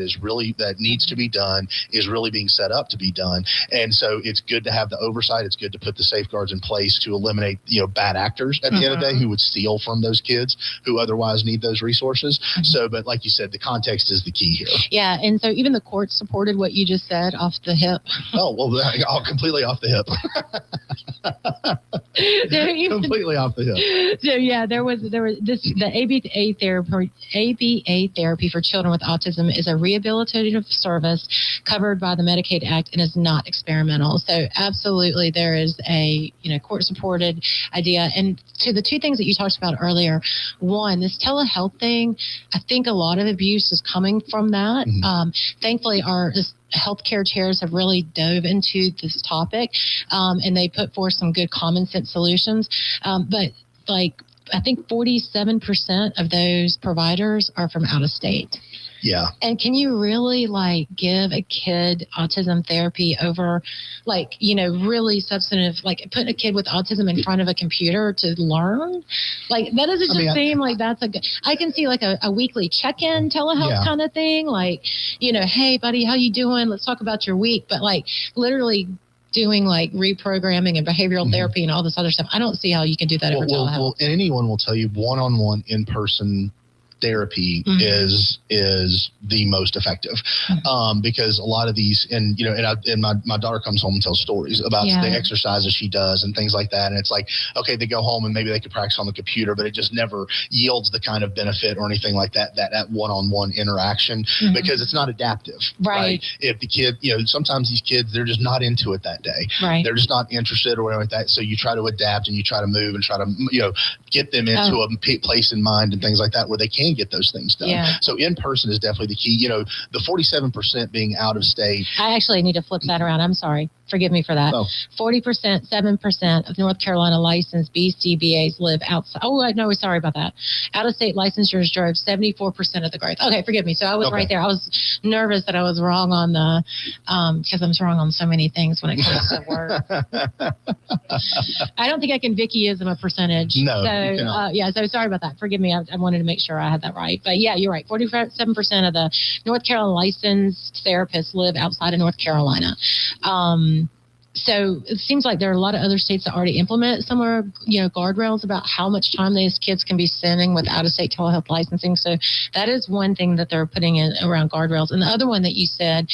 needs to be done, is really being set up to be done. And so it's good to have the oversight. It's good to put the safeguards in place to eliminate, bad actors at the end of the day who would steal from those kids who otherwise need those resources. So, but like you said, the context is the key here. Yeah, and so even the courts supported what you just said off the hip. Oh, well, completely off the hip. Completely off the hook. So yeah, there was the ABA therapy for children with autism is a rehabilitative service covered by the Medicaid Act and is not experimental. So absolutely, there is a court supported idea. And to the two things that you talked about earlier, one, this telehealth thing, I think a lot of abuse is coming from that. Mm-hmm. Thankfully, our healthcare chairs have really dove into this topic, and they put forth some good common sense solutions. But I think 47% of those providers are from out of state. Yeah. And can you really give a kid autism therapy over really substantive, putting a kid with autism in front of a computer to learn? That doesn't just seem like that's a good, I can see a weekly check-in telehealth kind of thing. Hey buddy, how you doing? Let's talk about your week. But literally doing reprogramming and behavioral therapy and all this other stuff. I don't see how you can do that over telehealth. Well, anyone will tell you one-on-one in-person therapy is the most effective, because a lot of these, and my daughter comes home and tells stories about the exercises she does and things like that, and it's okay, they go home and maybe they could practice on the computer, but it just never yields the kind of benefit or anything like that one-on-one interaction, because it's not adaptive, right? If the kid, sometimes these kids, they're just not into it that day, right? They're just not interested or whatever like that, so you try to adapt and you try to move and try to get them into a place in mind and things like that where they can get those things done. Yeah. So in person is definitely the key. The 47% being out of state. I actually need to flip that around. I'm sorry. Forgive me for that. 40%, 7% of North Carolina licensed BCBAs live outside. Oh, no, sorry about that. Out-of-state licensures drove 74% of the growth. Okay, forgive me. So I was right there. I was nervous that I was wrong on the, because I'm wrong on so many things when it comes to work. I don't think I can Vickie-ism a percentage. No. So sorry about that. Forgive me. I wanted to make sure I had that right. But yeah, you're right. 47% of the North Carolina licensed therapists live outside of North Carolina. So it seems like there are a lot of other states that already implement somewhere, guardrails about how much time these kids can be spending with out-of-state telehealth licensing. So that is one thing that they're putting in around guardrails. And the other one that you said,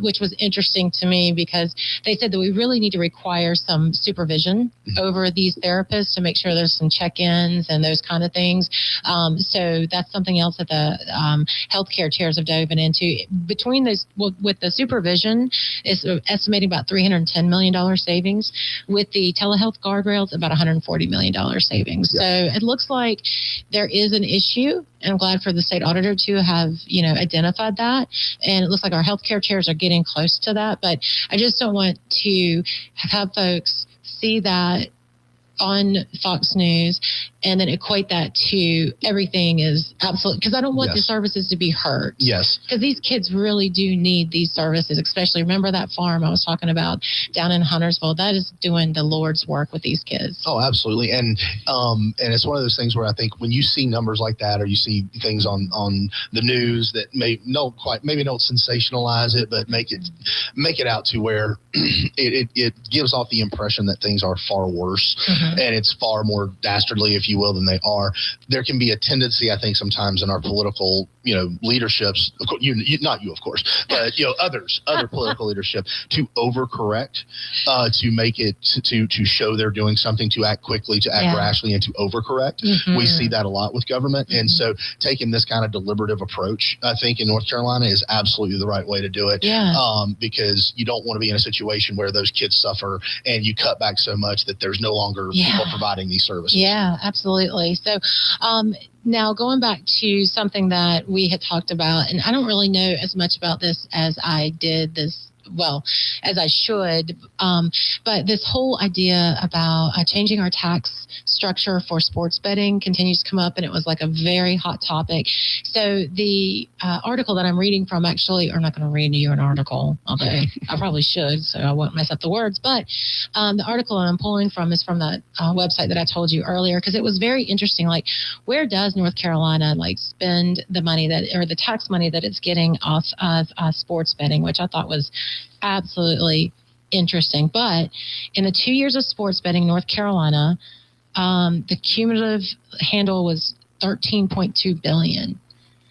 which was interesting to me, because they said that we really need to require some supervision over these therapists to make sure there's some check-ins and those kind of things. So that's something else that the healthcare chairs have dove into. Between those, with the supervision, is estimating about $310 million savings. With the telehealth guardrails, about $140 million savings. So it looks like there is an issue, and I'm glad for the state auditor to have, identified that. And it looks like our healthcare chairs are getting close to that. But I just don't want to have folks see that on Fox News and then equate that to everything is absolute, because I don't want the services to be hurt. Yes. Because these kids really do need these services, especially remember that farm I was talking about down in Huntersville. That is doing the Lord's work with these kids. Oh, absolutely. And it's one of those things where I think when you see numbers like that, or you see things on the news that maybe don't sensationalize it, but make it out to where it gives off the impression that things are far worse. And it's far more dastardly, if you will, than they are. There can be a tendency, I think, sometimes in our political, leaderships, not you, of course, but other political leadership, to overcorrect, to make it to show they're doing something, to act quickly, to act rashly, and to overcorrect. We see that a lot with government, and so taking this kind of deliberative approach, I think, in North Carolina is absolutely the right way to do it. Because you don't want to be in a situation where those kids suffer and you cut back so much that there's no longer people providing these services. Yeah, absolutely. So now going back to something that we had talked about, and I don't really know as much about this as I did as I should, but this whole idea about changing our tax structure for sports betting continues to come up, and it was a very hot topic. So the article that I'm reading from, actually, or I'm not going to read you an article, although I probably should, so I won't mess up the words, but the article I'm pulling from is from that website that I told you earlier, because it was very interesting. Where does North Carolina spend the money or the tax money that it's getting off of sports betting, which I thought was absolutely interesting. But in the 2 years of sports betting, North Carolina, the cumulative handle was $13.2 billion.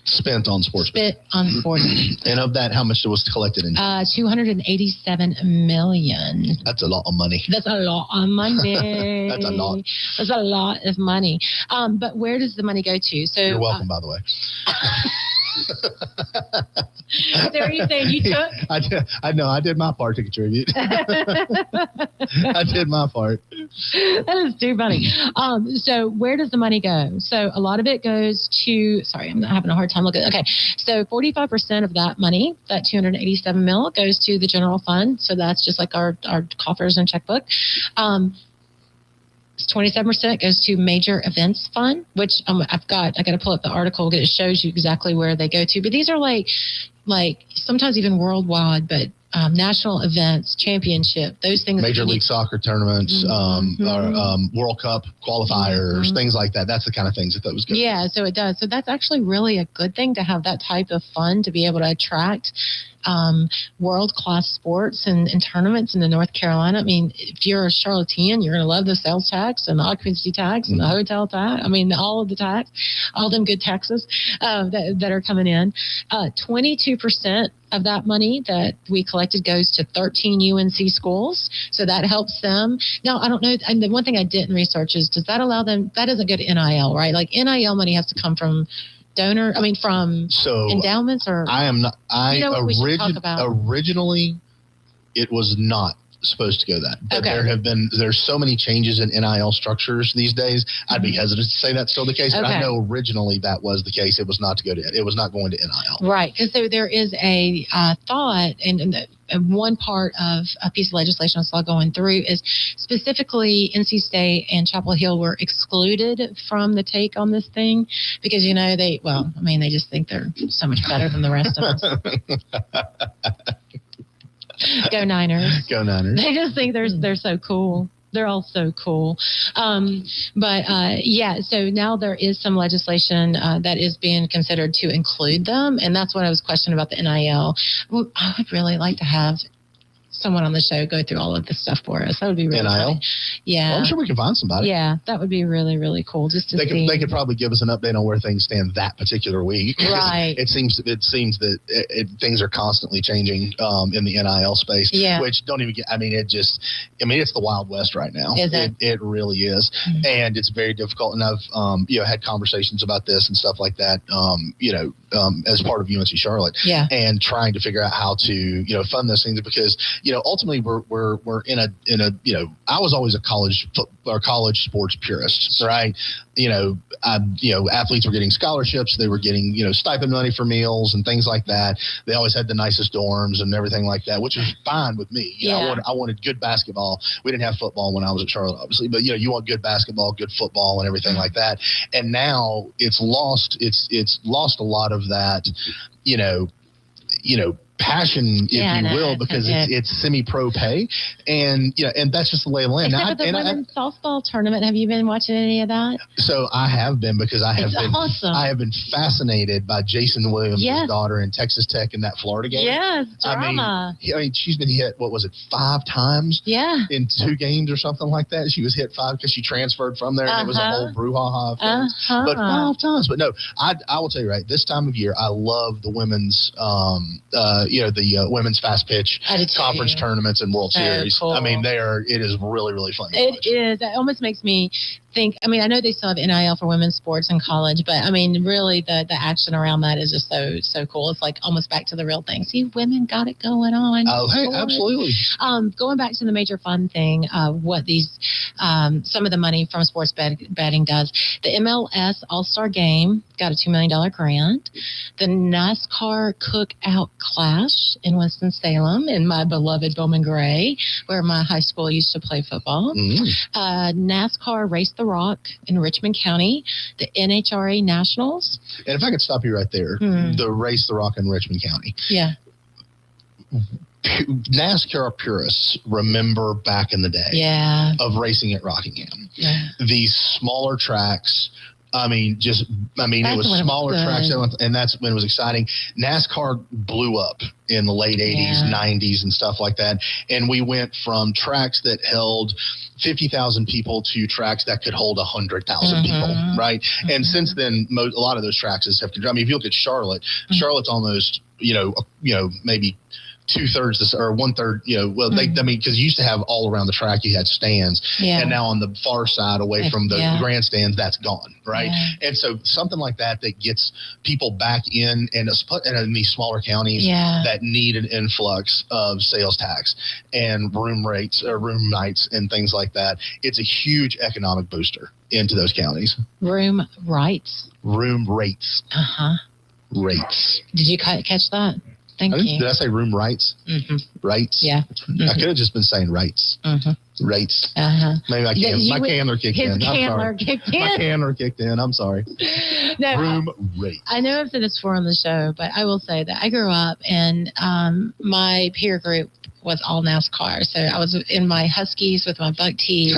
spent on sports. Spent on sports. And of that, how much was collected in? $287 million. That's a lot of money. That's a lot of money. That's a lot. That's a lot of money. But where does the money go to? So you're welcome, by the way. Is that what you're saying you took? I know. I did my part to contribute. I did my part. That is too funny. So where does the money go? So a lot of it goes to, sorry, I'm having a hard time looking. Okay. So 45% of that money, that $287 million, goes to the general fund. So that's just like our coffers and checkbook. 27% goes to major events fund, which I got to pull up the article because it shows you exactly where they go to. But these are like sometimes even worldwide, but national events, championship, those things. Major League Soccer tournaments, World Cup qualifiers, things like that. That's the kind of things that those go. Yeah, so it does. So that's actually really a good thing to have that type of fund to be able to attract world-class sports and tournaments in North Carolina. I mean, if you're a Charlottean, you're going to love the sales tax and the occupancy tax and the hotel tax. I mean, all of the tax, all them good taxes that are coming in. 22% of that money that we collected goes to 13 UNC schools. So that helps them. Now, I don't know. And the one thing I didn't research is, does that allow them? That doesn't go to NIL, right? Like NIL money has to come from from endowments, or I am not. Originally, it was not supposed to go that. But there's so many changes in NIL structures these days. I'd be hesitant to say that's still the case, but I know originally that was the case. It was not going to NIL. Right, because so there is a thought, and one part of a piece of legislation I saw going through is specifically NC State and Chapel Hill were excluded from the take on this thing because, they just think they're so much better than the rest of us. Go Niners. Go Niners. They just think they're so cool. They're all so cool. So now there is some legislation that is being considered to include them. And that's what I was questioning about the NIL. Well, I would really like to have someone on the show go through all of this stuff for us. That would be really NIL? Funny. Yeah. Well, I'm sure we can find somebody. Yeah, that would be really, really cool just to see. They could probably give us an update on where things stand that particular week. Right. It seems that things are constantly changing in the NIL space. Yeah. Which don't even get. It's the Wild West right now. Is it? It really is, and it's very difficult. And I've had conversations about this and stuff like that. As part of UNC Charlotte. Yeah. And trying to figure out how to fund those things because ultimately we're in a I was always a college sports purist, right? Athletes were getting scholarships, they were getting stipend money for meals and things like that. They always had the nicest dorms and everything like that, which was fine with me. I wanted good basketball. We didn't have football when I was at Charlotte, obviously, but you want good basketball, good football, and everything like that. And now it's lost a lot of that, passion, if you will, because it's semi-pro pay, and that's just the lay of the land. Except for the women's softball tournament, have you been watching any of that? So I have been because I have been fascinated by Jason Williams' daughter in Texas Tech in that Florida game. Yes, drama. I mean, she's been hit. What was it, 5 times? Yeah, in 2 games or something like that. She was hit 5 because she transferred from there. And it was a whole brouhaha. But 5 times. But no, I will tell you right. This time of year, I love the women's. The women's fast pitch conference tournaments and World Series. Cool. I mean, it is really, really fun to watch. It is. It almost makes me think, I know they still have NIL for women's sports in college, but really the action around that is just so cool. It's like almost back to the real thing. See, women got it going on. Oh, hey, absolutely. Going back to the major fund thing, what these some of the money from sports betting does. The MLS All-Star Game got a $2 million grant. The NASCAR Cookout Clash in Winston-Salem in my beloved Bowman Gray, where my high school used to play football. NASCAR Race the Rock in Richmond County, the NHRA Nationals. And if I could stop you right there, the Race the Rock in Richmond County. Yeah. NASCAR purists remember back in the day of racing at Rockingham. Yeah. These smaller tracks, I mean, it was smaller tracks, and that's when it was exciting. NASCAR blew up in the late 80s, 90s, and stuff like that. And we went from tracks that held 50,000 people to tracks that could hold 100,000 people, right? And since then, a lot of those tracks have. I mean, if you look at Charlotte's almost, maybe 2/3 or 1/3, because you used to have all around the track, you had stands, and now on the far side away from the grandstands, that's gone, right? And so something like that gets people back in these smaller counties that need an influx of sales tax and room rates or room nights and things like that. It's a huge economic booster into those counties. Room rates. Rates. Did you catch that? Thank you. Did I say room rights? Rights? Yeah. I could have just been saying rights. Rates. Maybe my candler kicked in. My candler kicked in. I'm sorry. No, room rates. I know I've said this before on the show, but I will say that I grew up and my peer group was all NASCAR. So I was in my Huskies with my buck teeth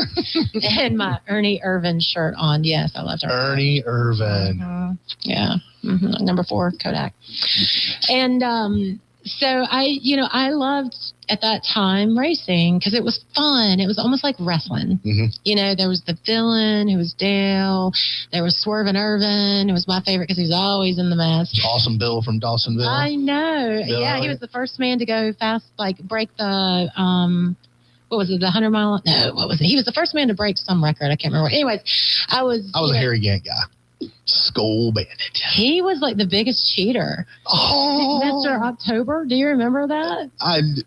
and my Ernie Irvan shirt on. Yes, I loved Ernie Irvan. Yeah. Number 4 Kodak. And so I loved at that time racing because it was fun. It was almost like wrestling. There was the villain who was Dale. There was Swervin' Irvin, who was my favorite because he was always in the mess. Awesome Bill from Dawsonville. I know. Yeah, he was the first man to go fast, break the what was it, the 100-mile? No, what was it? He was the first man to break some record. I can't remember. Anyways, I was a Harry Gant guy. Skull Bandit. He was like the biggest cheater. Oh, Mr. October. Do you remember that?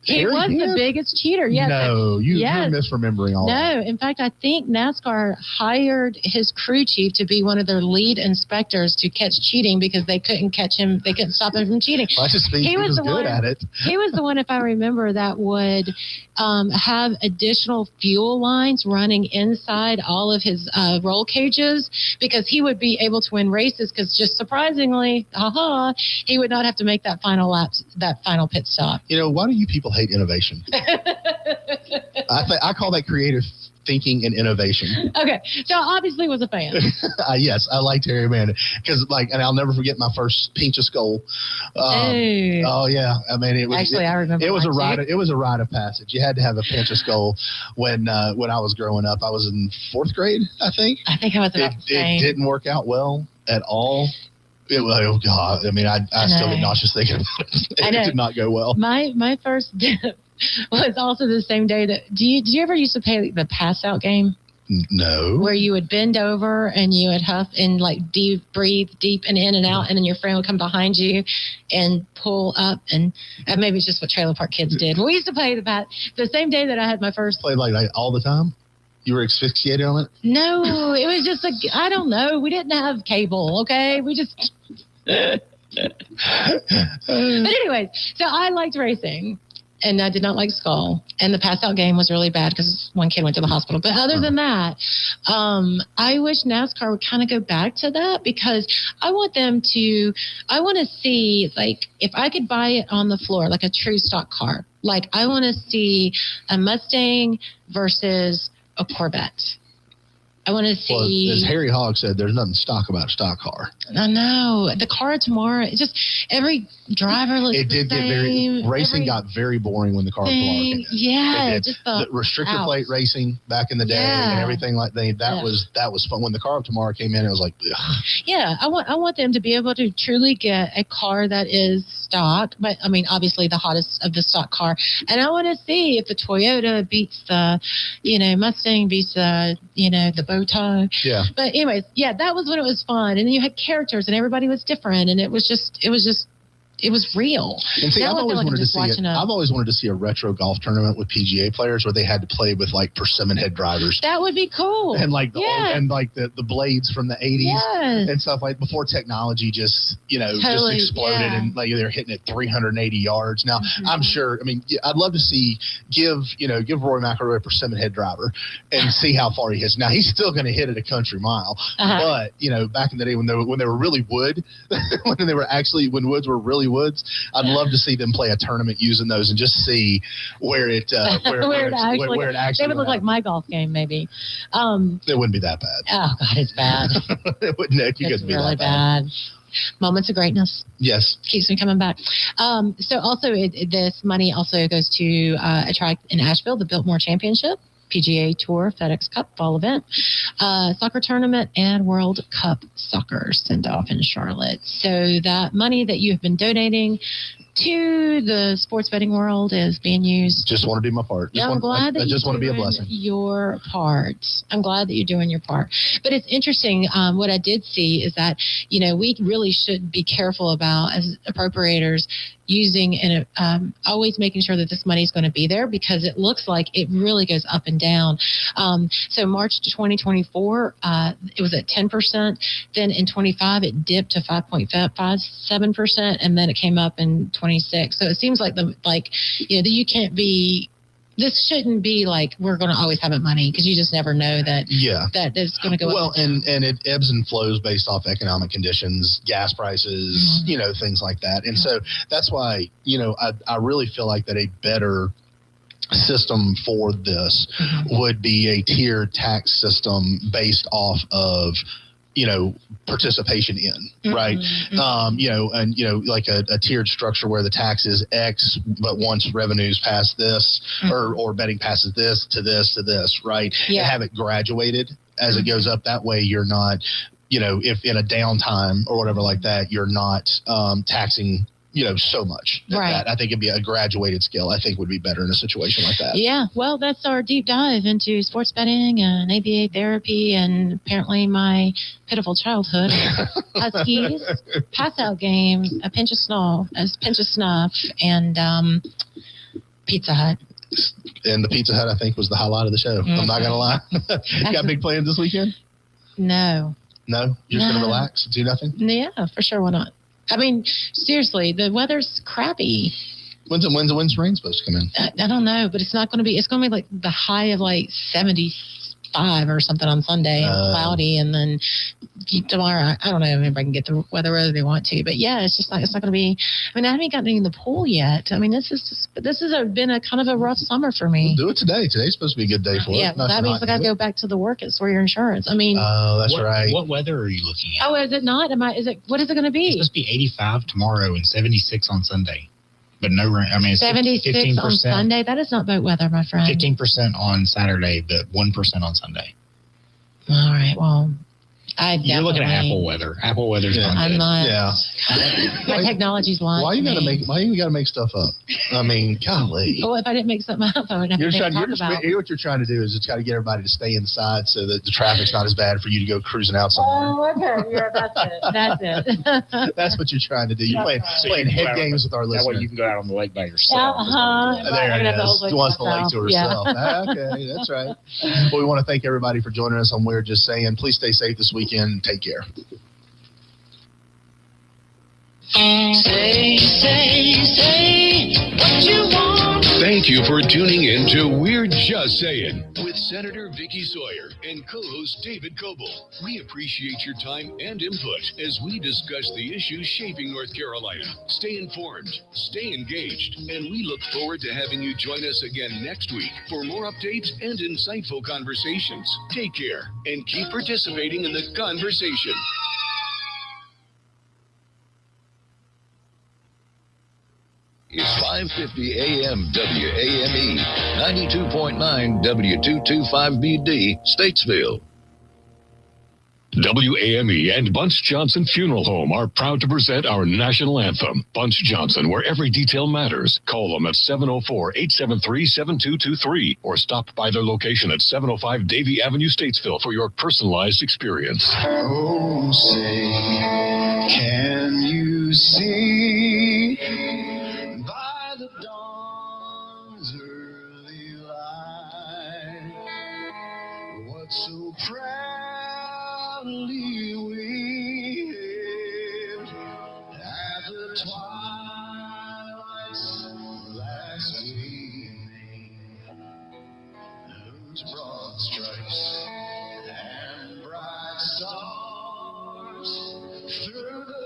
He was the biggest cheater. Yes. No, you're misremembering all that. No, in fact, I think NASCAR hired his crew chief to be one of their lead inspectors to catch cheating because they couldn't catch him. They couldn't stop him from cheating. I just think he was good at it. He was the one, if I remember, that would have additional fuel lines running inside all of his roll cages because he would be able to win races because just surprisingly, he would not have to make that final lap, that final pit stop. Why do you people hate innovation? I call that creative thinking and innovation. Okay, so obviously was a fan. Yes, I liked Harry Bandit because, and I'll never forget my first pinch of skull. Oh yeah, I mean it was. Actually, I remember. It was a rite. It was a rite of passage. You had to have a pinch of skull when I was growing up. I was in 4th grade, I think. I think I was about the same. It didn't work out well at all. Oh God! I mean, I still get nauseous thinking about it. It did not go well. My first dip was also the same day that. Did you ever used to play the pass out game? No. Where you would bend over and you would huff and breathe deep and in and out, and then your friend would come behind you and pull up, and maybe it's just what Trailer Park Kids did. We used to play the same day that I had my first. Played like all the time. You were asphyxiated on it? No, it was just I don't know. We didn't have cable, okay? We just. But anyways, so I liked racing. And I did not like Skull. And the pass out game was really bad because one kid went to the hospital. But other than that, I wish NASCAR would kind of go back to that because I want to see, if I could buy it on the floor, like a true stock car. I want to see a Mustang versus a Corvette. I want to see. Well, as Harry Hogg said, there's nothing stock about a stock car. I know. The car tomorrow, just every driver looks the same. It did get racing got very boring when the car tomorrow came in. Yeah. The restrictor plate racing back in the day and everything like that was fun. When the car tomorrow came in, it was like, ugh. Yeah, I want them to be able to truly get a car that is stock, but I mean, obviously the hottest of the stock car. And I want to see if the Toyota beats the, Mustang beats the, the bow tie. Yeah. But anyways, that was when it was fun. And then you had characters and everybody was different. And it was real. And see, I've always wanted to see a retro golf tournament with PGA players where they had to play with persimmon head drivers. That would be cool. And the blades from the 80s and stuff before technology just exploded and they're hitting it 380 yards. Now, I'm sure, I'd love to see give Roy McIlroy a persimmon head driver and see how far he hits. Now, he's still going to hit it a country mile. But, back in the day when they were really wood, when woods were really Woods. I'd love to see them play a tournament using those and just see where it actually They would look like my golf game, maybe. It wouldn't be that bad. Oh God, it's bad. It wouldn't. It It's couldn't be really that bad. Moments of greatness. Yes. Keeps me coming back. So also this money also goes to a track in Asheville, the Biltmore Championship, PGA Tour, FedEx Cup fall event, soccer tournament, and World Cup soccer send off in Charlotte. So that money that you have been donating to the sports betting world is being used. Just want to do my part. I just want to be a blessing. Your part. I'm glad that you're doing your part. But it's interesting. What I did see is that, we really should be careful about, as appropriators, using and always making sure that this money is going to be there, because it looks like it really goes up and down. So March 2024, it was at 10%. Then in 25, it dipped to 5.57%, and then it came up in 26. So it seems like you can't be. This shouldn't be like we're going to always have it money, because you just never know that it's going to go up. And it ebbs and flows based off economic conditions, gas prices, things like that. And so that's why, I really feel like that a better system for this would be a tiered tax system based off of participation in, right? Like a tiered structure where the tax is X, but once revenues pass this or betting passes this to this to this, right? Yeah. And have it graduated as it goes up. That way you're not, if in a downtime or whatever like that, you're not taxing so much. Right. I think it'd be a graduated scale. I think would be better in a situation like that. Yeah. Well, that's our deep dive into sports betting and ABA therapy, and apparently my pitiful childhood. Huskies, pass-out games, a pinch of snuff, and Pizza Hut. And the Pizza Hut, I think, was the highlight of the show. I'm not going to lie. Got big plans this weekend? No. No? You're just going to relax, do nothing? Yeah, for sure. Why not? I mean, seriously, the weather's crappy. When's the rain supposed to come in? I don't know, but it's not going to be. It's going to be like the high of like 75 or something on Sunday, and cloudy, and then tomorrow. I don't know. Maybe I can get the weather whether they want to, but yeah, it's just not. It's not going to be. I mean, I haven't gotten in the pool yet. I mean, this has been a kind of a rough summer for me. We'll do it today. Today's supposed to be a good day for it. Yeah, well, that means I got to go back to the work at Sawyer Insurance. I mean, that's right. What weather are you looking at? Oh, is it not? What is it going to be? It's supposed to be 85 tomorrow and 76 on Sunday. But no rain. I mean, it's 76 15%, on Sunday. That is not boat weather, my friend. 15% on Saturday, but 1% on Sunday. All right. Well, you're looking at Apple weather. Apple weather's not good. I'm not. Yeah. My technology's lying. Why you got to make stuff up? I mean, golly. Well, if I didn't make something up, I would have to talk about. What you're trying to do is just got to get everybody to stay inside so that the traffic's not as bad for you to go cruising out somewhere. Oh, okay. Yeah, that's it. That's what you're trying to do. You're playing head games with our listeners. That way you can go out on the lake by yourself. There it is. She wants the lake to herself. Okay, that's right. Well, we want to thank everybody for joining us on We're Just Saying. Please stay safe this weekend. Take care. Say what you want. Thank you for tuning in to We're Just Saying with Senator Vickie Sawyer and co-host David Coble. We appreciate your time and input as we discuss the issues shaping North Carolina. Stay informed, stay engaged, and we look forward to having you join us again next week for more updates and insightful conversations. Take care and keep participating in the conversation. It's 5:50 a.m. WAME, 92.9 W225BD, Statesville. WAME and Bunce Johnson Funeral Home are proud to present our national anthem, Bunce Johnson, where every detail matters. Call them at 704-873-7223 or stop by their location at 705 Davie Avenue, Statesville for your personalized experience. Oh, say, can you see by the dawn's early light what so proudly we hailed at the twilight's last gleaming, whose broad stripes and bright stars through the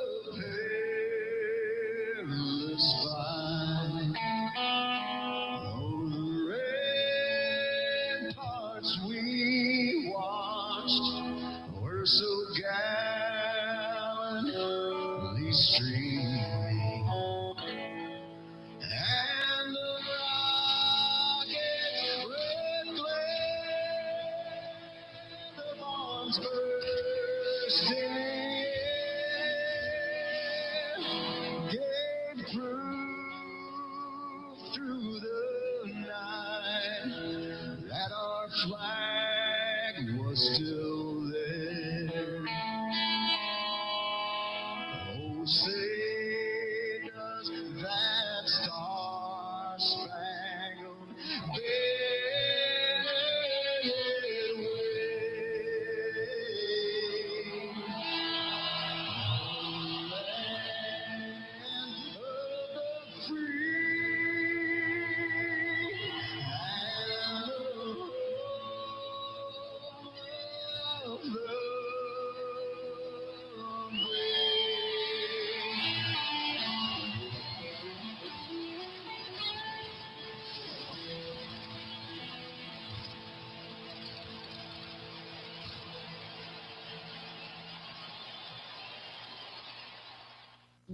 Gave proof through the night that our flag was still there. Oh, say does that star-spangled banner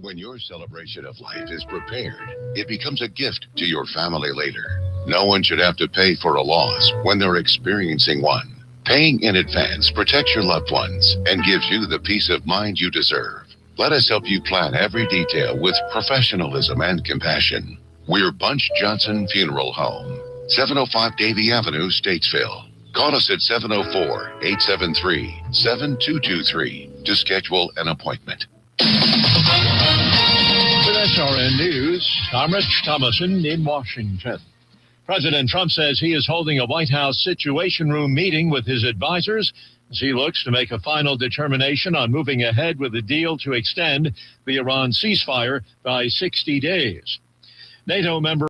When your celebration of life is prepared, it becomes a gift to your family later. No one should have to pay for a loss when they're experiencing one. Paying in advance protects your loved ones and gives you the peace of mind you deserve. Let us help you plan every detail with professionalism and compassion. We're Bunch Johnson Funeral Home, 705 Davie Avenue, Statesville. Call us at 704-873-7223 to schedule an appointment. With SRN News, I'm Rich Thomason in Washington. President Trump says he is holding a White House Situation Room meeting with his advisors as he looks to make a final determination on moving ahead with a deal to extend the Iran ceasefire by 60 days. NATO member